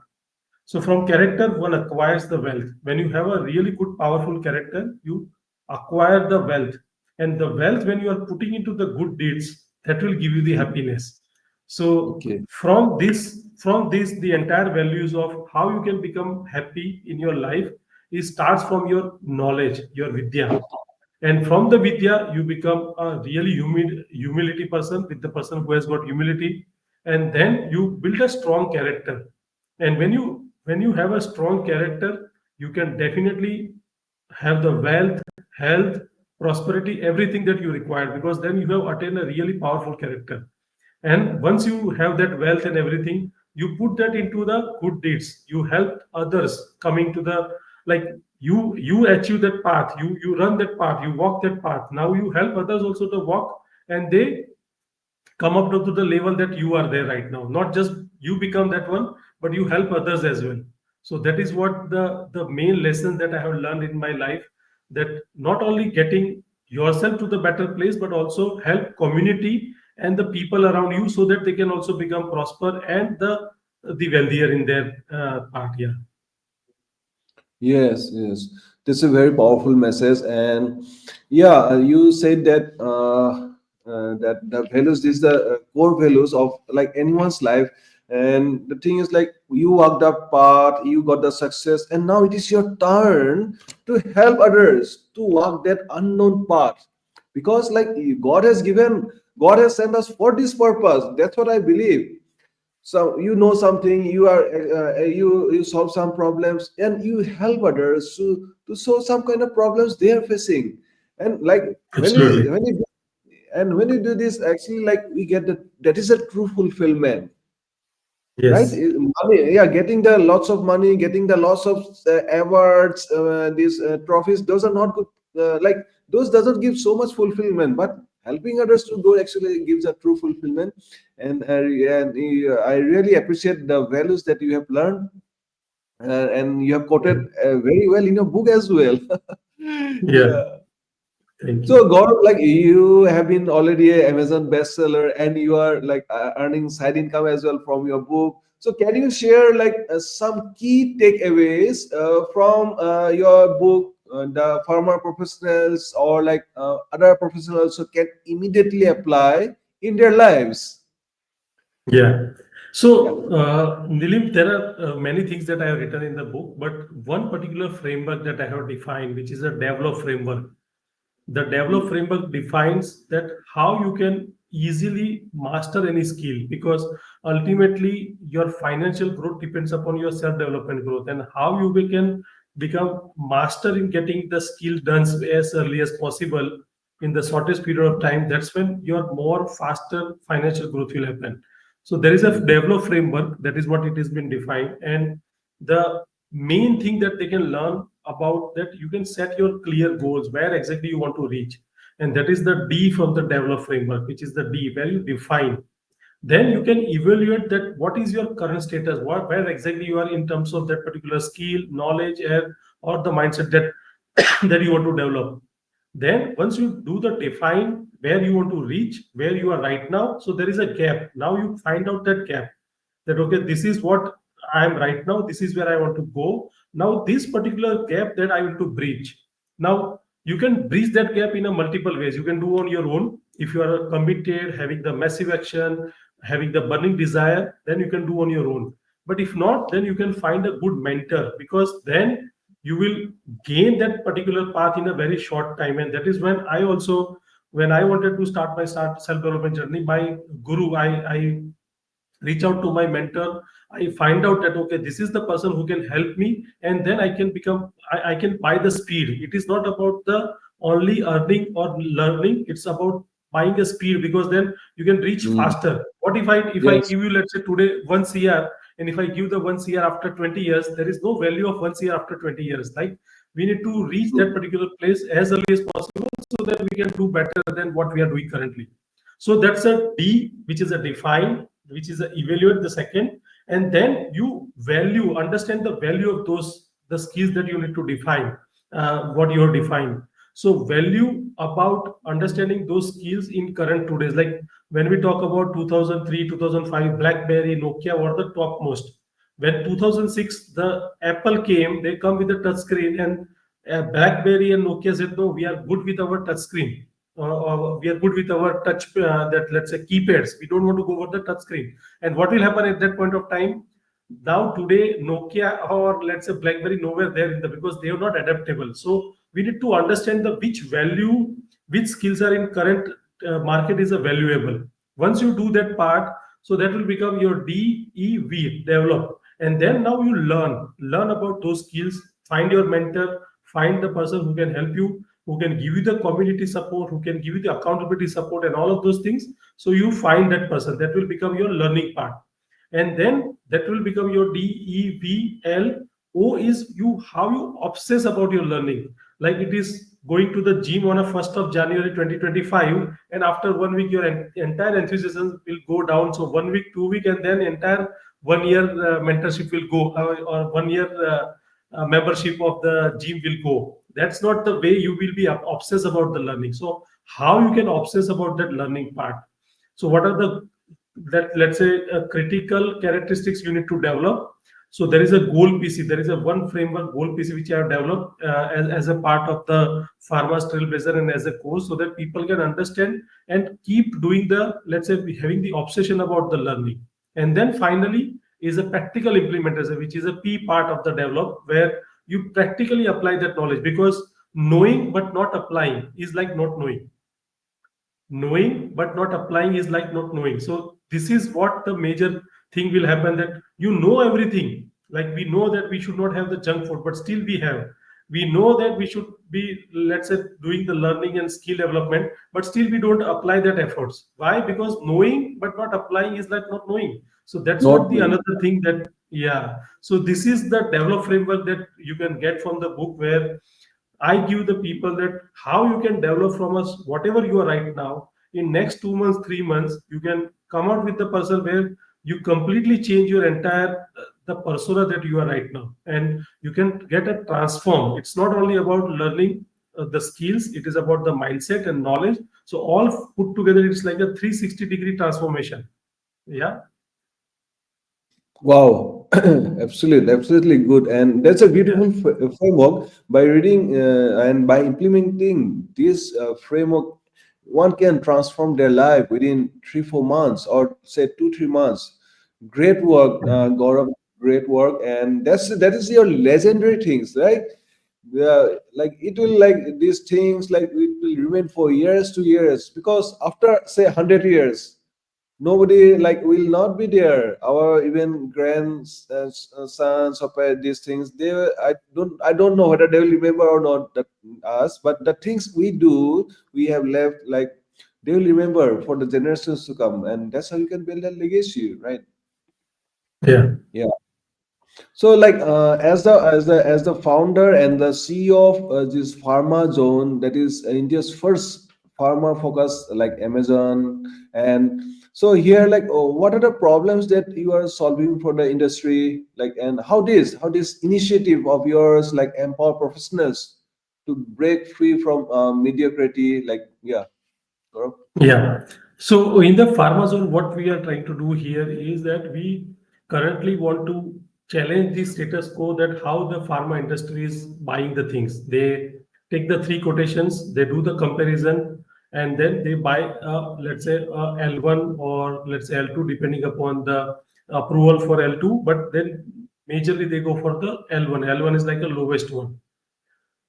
So from character, one acquires the wealth. When you have a really good, powerful character, you acquire the wealth. And the wealth, when you are putting into the good deeds, that will give you the happiness. So Okay. from this, the entire values of how you can become happy in your life is starts from your knowledge, your vidya. And from the vidya, you become a really humility person, with the person who has got humility, and then you build a strong character. And when you have a strong character, you can definitely have the wealth, health, prosperity, everything that you require, because then you have attained a really powerful character. And once you have that wealth and everything, you put that into the good deeds, you help others coming to the, like, you achieve that path, you run that path, you walk that path. Now you help others also to walk, and they come up to the level that you are there right now. Not just you become that one, but you help others as well. So that is what the main lesson that I have learned in my life, that not only getting yourself to the better place, but also help community and the people around you, so that they can also become prosper and the wealthier in their part. Yeah. Yes, yes. This is a very powerful message, and yeah, you said that that the values is the core values of like anyone's life, and the thing is like you walked up path, you got the success, and now it is your turn to help others to walk that unknown path, because like God has given, God has sent us for this purpose. That's what I believe. So you know something, you are you solve some problems and you help others to solve some kind of problems they are facing. And like Absolutely. when you do this, actually like we get that is a true fulfillment, right? Yes. Money, yeah, getting the lots of money, getting the lots of awards, these trophies, those are not good. Like those doesn't give so much fulfillment, but helping others to go actually gives a true fulfillment. And I really appreciate the values that you have learned, and you have quoted very well in your book as well. Yeah. Yeah. Thank So, you. Gaurav, like you have been already a Amazon bestseller, and you are like earning side income as well from your book. So, can you share like some key takeaways from your book, the farmer professionals or like other professionals who can immediately apply in their lives? Yeah. Yeah. So, Nilim, there are many things that I have written in the book, but one particular framework that I have defined, which is a develop framework. The develop Mm, framework defines that how you can easily master any skill, because ultimately your financial growth depends upon your self development growth, and how you can become master in getting the skill done as early as possible in the shortest period of time. That's when your more faster financial growth will happen. So there is a mm, develop framework, that is what it has been defined. And the main thing that they can learn about, that you can set your clear goals where exactly you want to reach, and that is the D from the develop framework, which is the D where you define. Then you can evaluate that what is your current status, what, where exactly you are in terms of that particular skill, knowledge, and or the mindset that that you want to develop. Then once you do the define where you want to reach, where you are right now, so there is a gap. Now you find out that gap, that okay, this is what I am right now, this is where I want to go. Now this particular gap that I want to bridge. Now you can bridge that gap in a multiple ways. You can do on your own if you are committed, having the massive action, having the burning desire, then you can do on your own. But if not, then you can find a good mentor, because then you will gain that particular path in a very short time. And that is when I also, when I wanted to start my self development journey, my guru, I reach out to my mentor. I find out that okay, this is the person who can help me, and then I can become, I can buy the speed. It is not about the only earning or learning, it's about buying a speed, because then you can reach mm. faster. What if I Yes. give you, let's say today, 1 CR, and if I give the 1 CR after 20 years, there is no value of 1 CR after 20 years. Like, we need to reach True. that particular place as early as possible, so that we can do better than what we are doing currently. So that's a D, which is a define, which is a evaluate the second. And then you value, understand the value of those, the skills that you need to define, what you are defined. So value about understanding those skills in current today's, like when we talk about 2003, 2005, BlackBerry, Nokia were the topmost. When 2006 the Apple came, they come with a touch screen, and BlackBerry and Nokia said, no, we are good with our touch screen. We are good with our touch, that, let's say, keypads. We don't want to go over the touch screen. And what will happen at that point of time? Now today Nokia or let's say BlackBerry nowhere there in the, because they are not adaptable. So we need to understand the which value, which skills are in current market is a valuable. Once you do that part, so that will become your DEV, develop. And then now you learn about those skills, find your mentor, find the person who can help you, who can give you the community support, who can give you the accountability support, and all of those things. So you find that person, that will become your learning part. And then that will become your DEVL, O is you how you obsess about your learning. Like it is going to the gym on a 1st of January 2025, and after 1 week your entire enthusiasm will go down. So 1 week, 2 week, and then entire 1 year mentorship will go, or 1 year membership of the gym will go. That's not the way you will be obsessed about the learning. So how you can obsess about that learning part? So what are the that let's say critical characteristics you need to develop? So there is a goal PC. There is a one framework goal PC which I have developed as a part of the Pharma's Trailblazer and as a course, so that people can understand and keep doing the, let's say, having the obsession about the learning. And then finally is a practical implementation, which is a P part of the develop, where you practically apply that knowledge, because knowing but not applying is like not knowing. Knowing but not applying is like not knowing. So this is what the major thing will happen, that you know everything. Like we know that we should not have the junk food, but still we have. We know that we should be, let's say, doing the learning and skill development, but still we don't apply that efforts. Why? Because knowing but not applying is like not knowing. So that's what Not the me. another thing that, yeah. So this is the develop framework that you can get from the book, where I give the people that how you can develop from us whatever you are right now. In next 2 months, 3 months, you can come out with the person where you completely change your entire the persona that you are right now, and you can get a transform. It's not only about learning the skills; it is about the mindset and knowledge. So all put together, it's like a 360-degree transformation. Yeah, Wow, absolutely, absolutely good, and that's a yeah, beautiful framework. By reading and by implementing this framework, one can transform their life within 3 4 months, or say 2 3 months. Great work, Gaurav. Great work, and that is your legendary things, right? Yeah, like it will, like these things, like it will remain for years to years, because after say 100 years, nobody like will not be there. Our even grandsons of these things, they I don't know whether they will remember or not that us, but the things we do, we have left, like they will remember for the generations to come, and that's how you can build a legacy, right? yeah, Yeah. So, like, as the founder and the CEO of this pharma zone, that is India's first pharma focus, like Amazon, and so here, like, what are the problems that you are solving for the industry, like, and how this initiative of yours, like, empower professionals to break free from mediocrity, like, yeah, Gaurav? yeah. So in the pharma zone, what we are trying to do here is that we currently want to challenge the status quo, that how the pharma industry is buying the things. They take the three quotations, they do the comparison, and then they buy, let's say, L1 or let's say L2, depending upon the approval for L2. But then majorly they go for the L1. L1 is like the lowest one.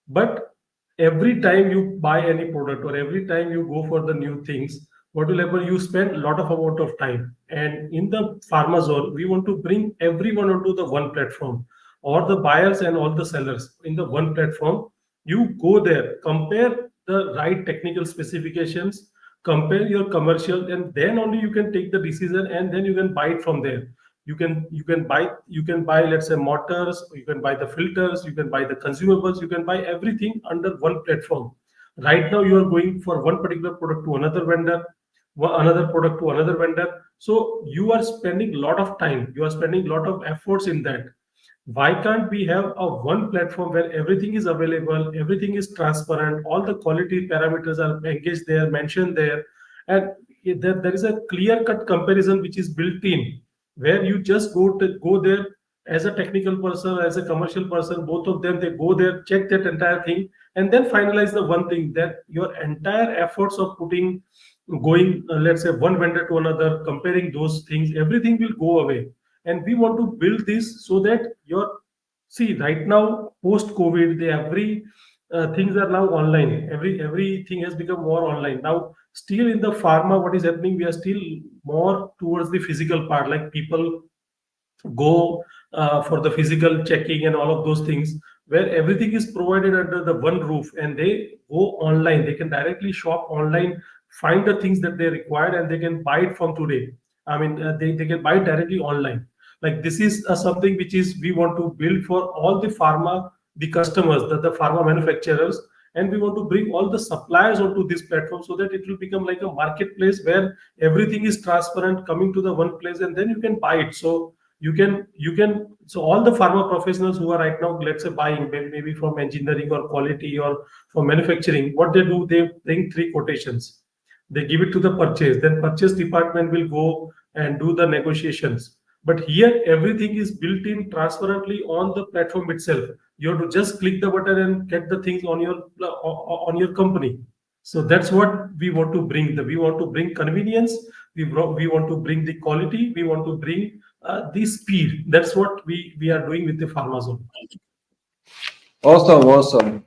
But every time you buy any product or every time you go for the new things, what will happen? You spend a lot of amount of time. And in the pharma zone, we want to bring everyone onto the one platform, or the buyers and all the sellers in the one platform. You go there, compare the right technical specifications, compare your commercial, and then only you can take the decision, and then you can buy it from there. You can buy, let's say, motors, you can buy the filters, you can buy the consumables, you can buy everything under one platform. Right now you are going for one particular product to another vendor, another product to another vendor. So you are spending a lot of time, you are spending a lot of efforts in that. Why can't we have a one platform where everything is available, everything is transparent, all the quality parameters are engaged there, mentioned there, and there is a clear cut comparison which is built in, where you just go there as a technical person, as a commercial person, both of them, they go there, check that entire thing, and then finalize the one thing, that your entire efforts of putting, going, let's say, one vendor to another, comparing those things, everything will go away. And we want to build this so that your, see, right now post COVID, the every things are now online, everything has become more online now. Still in the pharma, what is happening, we are still more towards the physical part, like people go for the physical checking and all of those things, where everything is provided under the one roof, and they go online, they can directly shop online, find the things that they require, and they can buy it from today. I mean, they can buy it directly online. Like this is something which is we want to build for all the pharma, the customers, the pharma manufacturers, and we want to bring all the suppliers onto this platform so that it will become like a marketplace where everything is transparent, coming to the one place, and then you can buy it. So you can so all the pharma professionals who are right now, let's say buying maybe from engineering or quality or from manufacturing, what they do, they bring three quotations, they give it to the purchase, then purchase department will go and do the negotiations. But here everything is built in transparently on the platform itself. You have to just click the button and get the things on your company. So that's what we want to bring. We want to bring convenience. We want to bring the quality. We want to bring the speed. That's what we are doing with the Pharmazone. Awesome, awesome.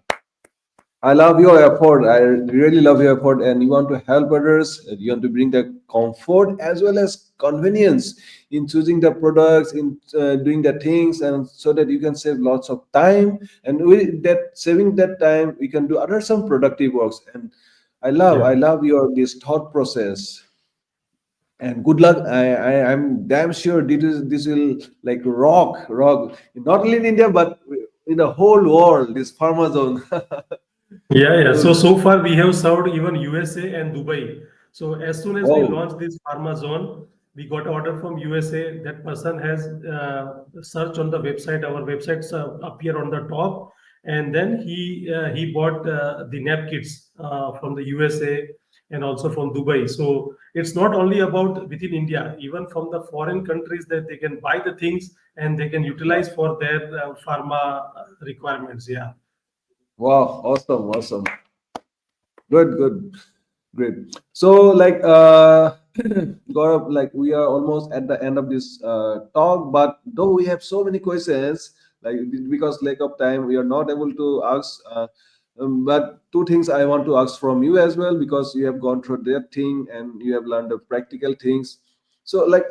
I love your effort. I really love your effort, and you want to help others. You want to bring the comfort as well as convenience in choosing the products, in doing the things, and so that you can save lots of time. And with that saving that time, we can do other some productive works. And I Yeah. love your this thought process. And good luck. I'm damn sure this will like rock not only in India but in the whole world. This pharma zone. Yeah, yeah. So Good. so far we have served even USA and Dubai. So as soon as we Oh, launched this pharma zone, we got order from USA. That person has searched on the website. Our websites appear on the top, and then he bought the nap kits from the USA and also from Dubai. So it's not only about within India, even from the foreign countries that they can buy the things and they can utilize for their pharma requirements. Yeah. wow, awesome, awesome. Good, good, great. So, like, Gaurav, like, we are almost at the end of this talk, but though we have so many questions, like, because lack of time, we are not able to ask. But two things I want to ask from you as well, because you have gone through that thing and you have learned the practical things. So, like,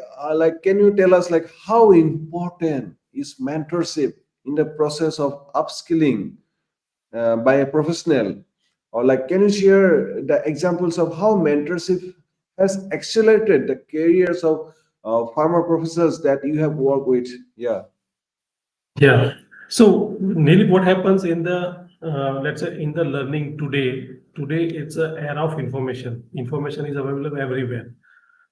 can you tell us, like, how important is mentorship in the process of upskilling by a professional? Or like, can you share the examples of how mentorship has accelerated the careers of farmer professors that you have worked with? Yeah. Yeah. So, Neil, what happens in the let's say in the learning today? Today, it's an era of information. Information is available everywhere.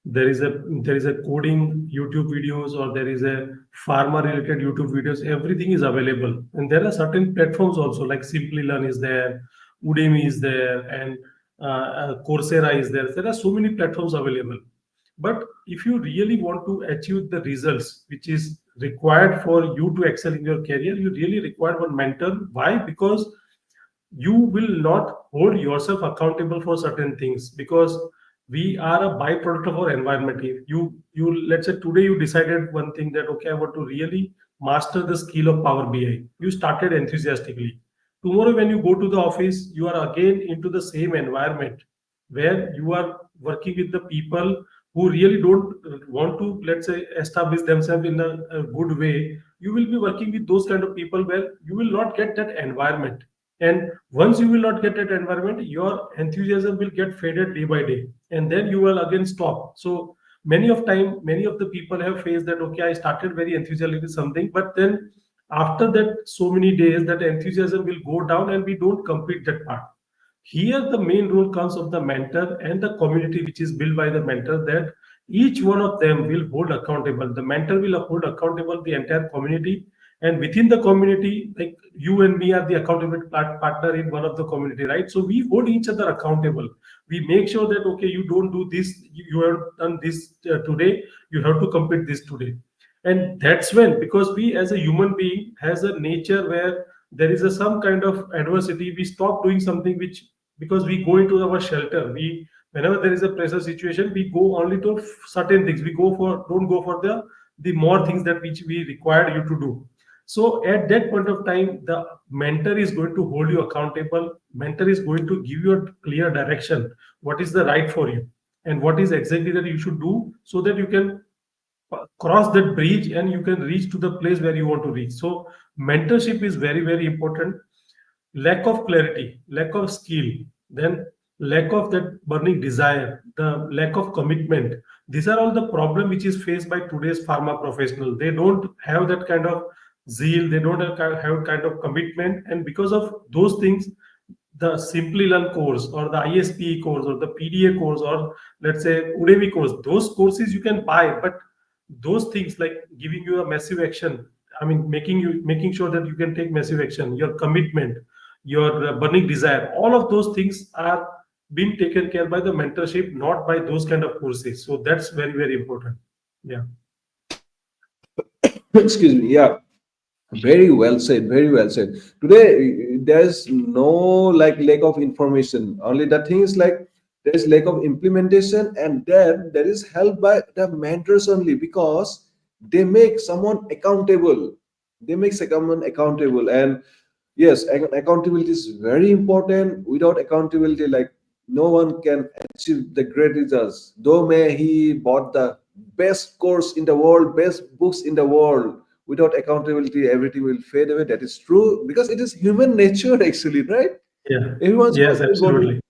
There is a coding YouTube videos, or there is a pharma related YouTube videos. Everything is available, and there are certain platforms also like Simply Learn is there, Udemy is there, and Coursera is there. There are so many platforms available. But if you really want to achieve the results which is required for you to excel in your career, you really require one mentor. Why? Because you will not hold yourself accountable for certain things, because we are a byproduct of our environment. If you let's say today you decided one thing, that okay, I want to really master the skill of Power BI. You started enthusiastically. Tomorrow when you go to the office, you are again into the same environment where you are working with the people who really don't want to, let's say, establish themselves in a good way. You will be working with those kind of people where you will not get that environment. And once you will not get that environment, your enthusiasm will get faded day by day, and then you will again stop. So many of the people have faced that, okay, I started very enthusiastic with something, but then after that so many days that enthusiasm will go down and we don't complete that part. Here the main role comes of the mentor and the community which is built by the mentor, that each one of them will hold accountable. The mentor will hold accountable the entire community, and within the community, like you and me are the accountability partner in one of the community, right? So we hold each other accountable. We make sure that okay, you don't do this, you have done this today, you have to complete this today. And that's when, because we as a human being has a nature where there is some kind of adversity, we stop doing something which, because we go into our shelter. We, whenever there is a pressure situation, we go only to certain things. We go for, don't go for the more things that which we required you to do. So at that point of time, the mentor is going to hold you accountable. Mentor is going to give you a clear direction, what is the right for you and what is exactly that you should do, so that you can cross that bridge and you can reach to the place where you want to reach. So mentorship is very, very important. Lack of clarity, lack of skill, then lack of that burning desire, the lack of commitment. These are all the problem which is faced by today's pharma professional. They don't have that kind of zeal, they don't have kind of commitment, and because of those things, the Simply Learn course or the ISPE course or the PDA course or let's say Udemy course, those courses you can buy, but those things like giving you a massive action, I mean, making sure that you can take massive action, your commitment, your burning desire, all of those things are being taken care by the mentorship, not by those kind of courses. So that's very, very important. Yeah. Excuse me. Yeah. Very well said. Very well said. Today, there's no like lack of information. Only the thing is like there's lack of implementation, and then there is help by the mentors only because they make someone accountable. They make someone accountable, and yes, accountability is very important. Without accountability, like no one can achieve the great results. Though may he bought the best course in the world, best books in the world, without accountability, everything will fade away. That is true because it is human nature, actually, right? Yeah. Everyone's Yes, always want to. absolutely.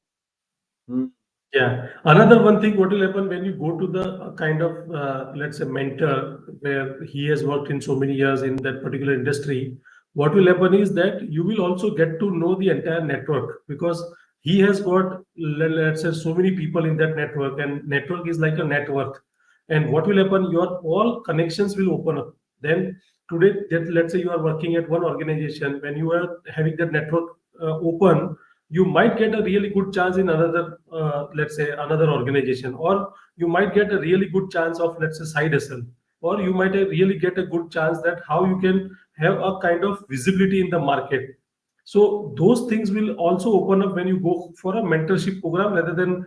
Hmm. Yeah. Another one thing, what will happen when you go to the kind of, let's say, mentor where he has worked in so many years in that particular industry, what will happen is that you will also get to know the entire network because he has got, let's say, so many people in that network, and network is like a network. And what will happen? Your all connections will open up. Then today, that, let's say you are working at one organization, when you are having that network open, you might get a really good chance in another let's say another organization, or you might get a really good chance of, let's say, side hustle, or you might really get a good chance that how you can have a kind of visibility in the market. So those things will also open up when you go for a mentorship program rather than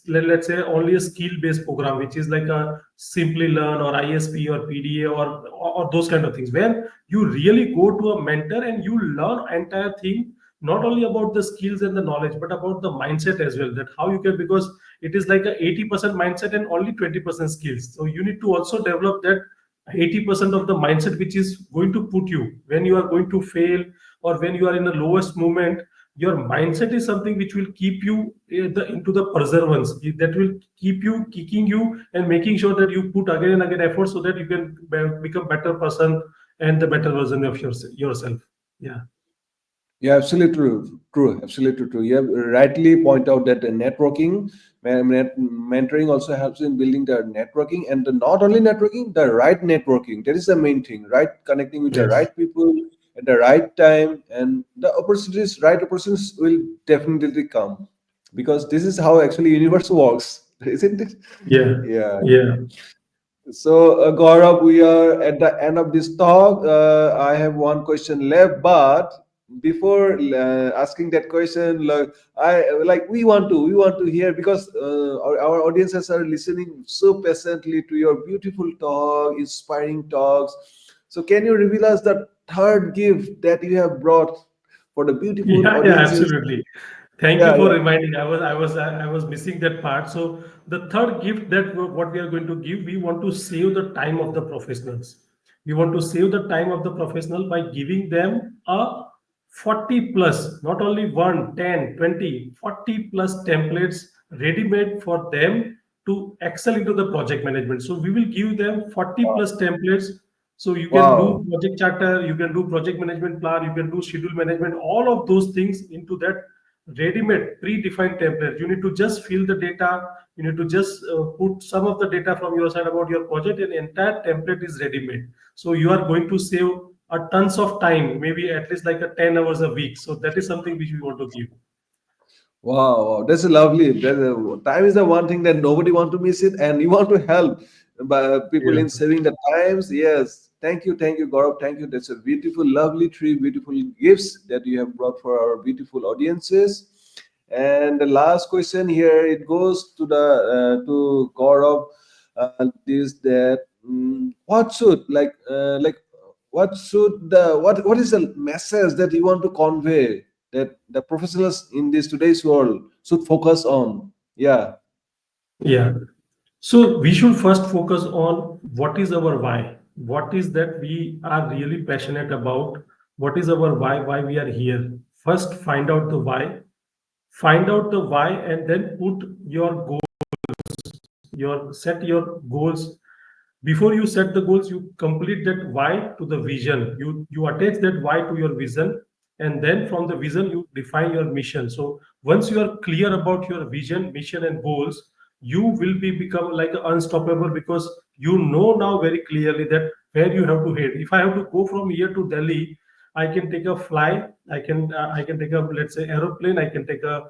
let's say only a skill based program, which is like a Simply Learn or ISP or PDA or those kind of things, where you really go to a mentor and you learn entire thing, not only about the skills and the knowledge but about the mindset as well, that how you can, because it is like a 80% mindset and only 20% skills. So you need to also develop that 80% of the mindset which is going to put you when you are going to fail or when you are in the lowest moment. Your mindset is something which will keep you into the perseverance, that will keep you kicking you and making sure that you put again and again effort so that you can become better person and the better version of yourself. Yeah. Yeah, absolutely true. True, absolutely true. You have rightly point out that the networking, mentoring also helps in building the networking, and the, not only networking, the right networking. That is the main thing, right? Connecting with the Yes. right people at the right time, and the opportunities, right opportunities will definitely come because this is how actually universe works, isn't it? Yeah. Yeah. Yeah. So, Gaurav, we are at the end of this talk. I have one question left, but before asking that question, we want to hear because our audiences are listening so patiently to your beautiful talk, inspiring talks. So, can you reveal us the third gift that you have brought for the beautiful Yeah, yeah, audiences? absolutely. Thank you Yeah, for yeah. reminding. I was missing that part. So the third gift that what we are going to give, we want to save the time of the professionals. We want to save the time of the professional by giving them a 40 plus, not only one, 10, 20, 40 plus templates ready-made for them to excel into the project management. So we will give them 40 plus templates, so you can Wow. do project charter, you can do project management plan, you can do schedule management, all of those things into that ready-made, predefined template. You need to just fill the data. You need to just put some of the data from your side about your project, and entire template is ready-made. So you are going to save a tons of time, maybe at least like a 10 hours a week. So that is something which we want to give. Wow, wow, that's lovely. Time is the one thing that nobody want to miss it, and you want to help people Yeah. in saving the times. Yes, thank you, Gaurav. Thank you. That's a beautiful, lovely three beautiful gifts that you have brought for our beautiful audiences. And the last question here, it goes to the to Gaurav. Is that what should what should the what is the message that you want to convey that the professionals in this today's world should focus on? Yeah. Yeah. So we should first focus on what is our why. What is that we are really passionate about? What is our why we are here? First, find out the why. find out the why, and then put your goal, your set your goals. Before you set the goals, you complete that why to the vision. You attach that why to your vision, and then from the vision you define your mission. So once you are clear about your vision, mission, and goals, you will be become like unstoppable, because you know now very clearly that where you have to head. If I have to go from here to Delhi, I can take a fly, I can take a, let's say, aeroplane, I can take a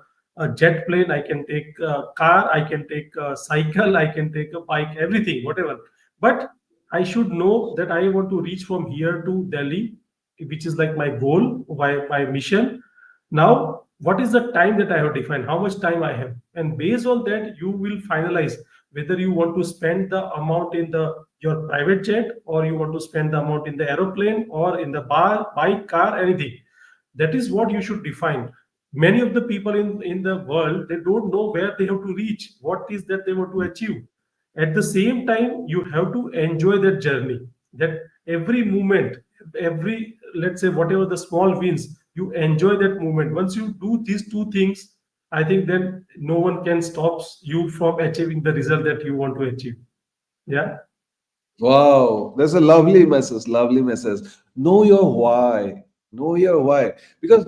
jet plane, I can take a car, I can take a cycle, I can take a bike, everything, whatever. But I should know that I want to reach from here to Delhi, which is like my goal, my mission. Now, what is the time that I have defined? How much time I have? And based on that, you will finalize whether you want to spend the amount in the your private jet, or you want to spend the amount in the aeroplane, or in the bar, bike, car, anything. That is what you should define. Many of the people in the world, they don't know where they have to reach, what is that they want to achieve. At the same time, you have to enjoy that journey, that every moment, every, let's say, whatever the small wins, you enjoy that moment. Once you do these two things, I think then no one can stop you from achieving the result that you want to achieve. Yeah. Wow, that's a lovely message. Lovely message. Know your why. Know your why. Because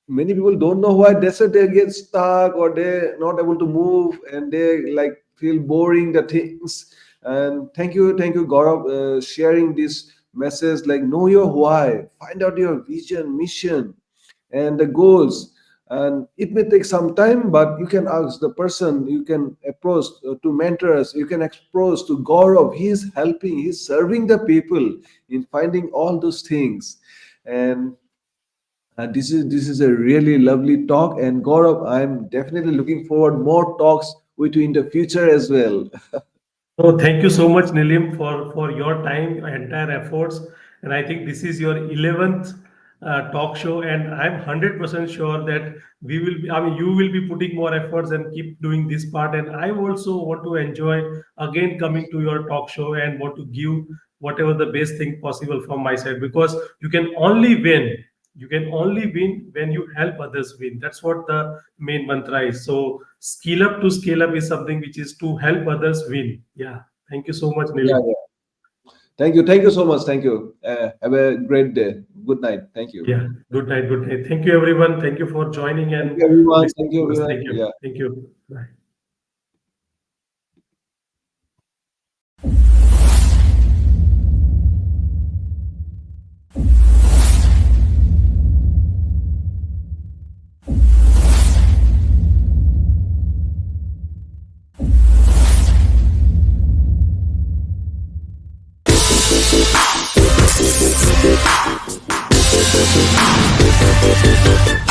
many people don't know why. That's why they get stuck or they're not able to move and they like feel boring the things. And thank you, Gaurav, sharing this message. Like know your why. Find out your vision, mission, and the goals. And it may take some time, but you can ask the person, you can approach to mentors, you can approach to Gaurav. He's helping, he's serving the people in finding all those things. And this is a really lovely talk. And Gaurav, I'm definitely looking forward more talks with you in the future as well. So thank you so much, Nilim, for your time, entire efforts. And I think this is your 11th talk show, and I'm 100% sure that we will be, I mean, you will be putting more efforts and keep doing this part. And I also want to enjoy again coming to your talk show and want to give whatever the best thing possible from my side, because you can only win. You can only win when you help others win. That's what the main mantra is. So skill up to scale up is something which is to help others win. Yeah. Thank you so much, Yeah, Nilim. yeah. Thank you so much. Thank you. Have a great day. Good night. Thank you. Yeah. Good night. Good night. Thank you, everyone. Thank you for joining Thank and you, everyone. listening Thank you, to us. everyone. Thank you. Yeah. Thank you. Bye.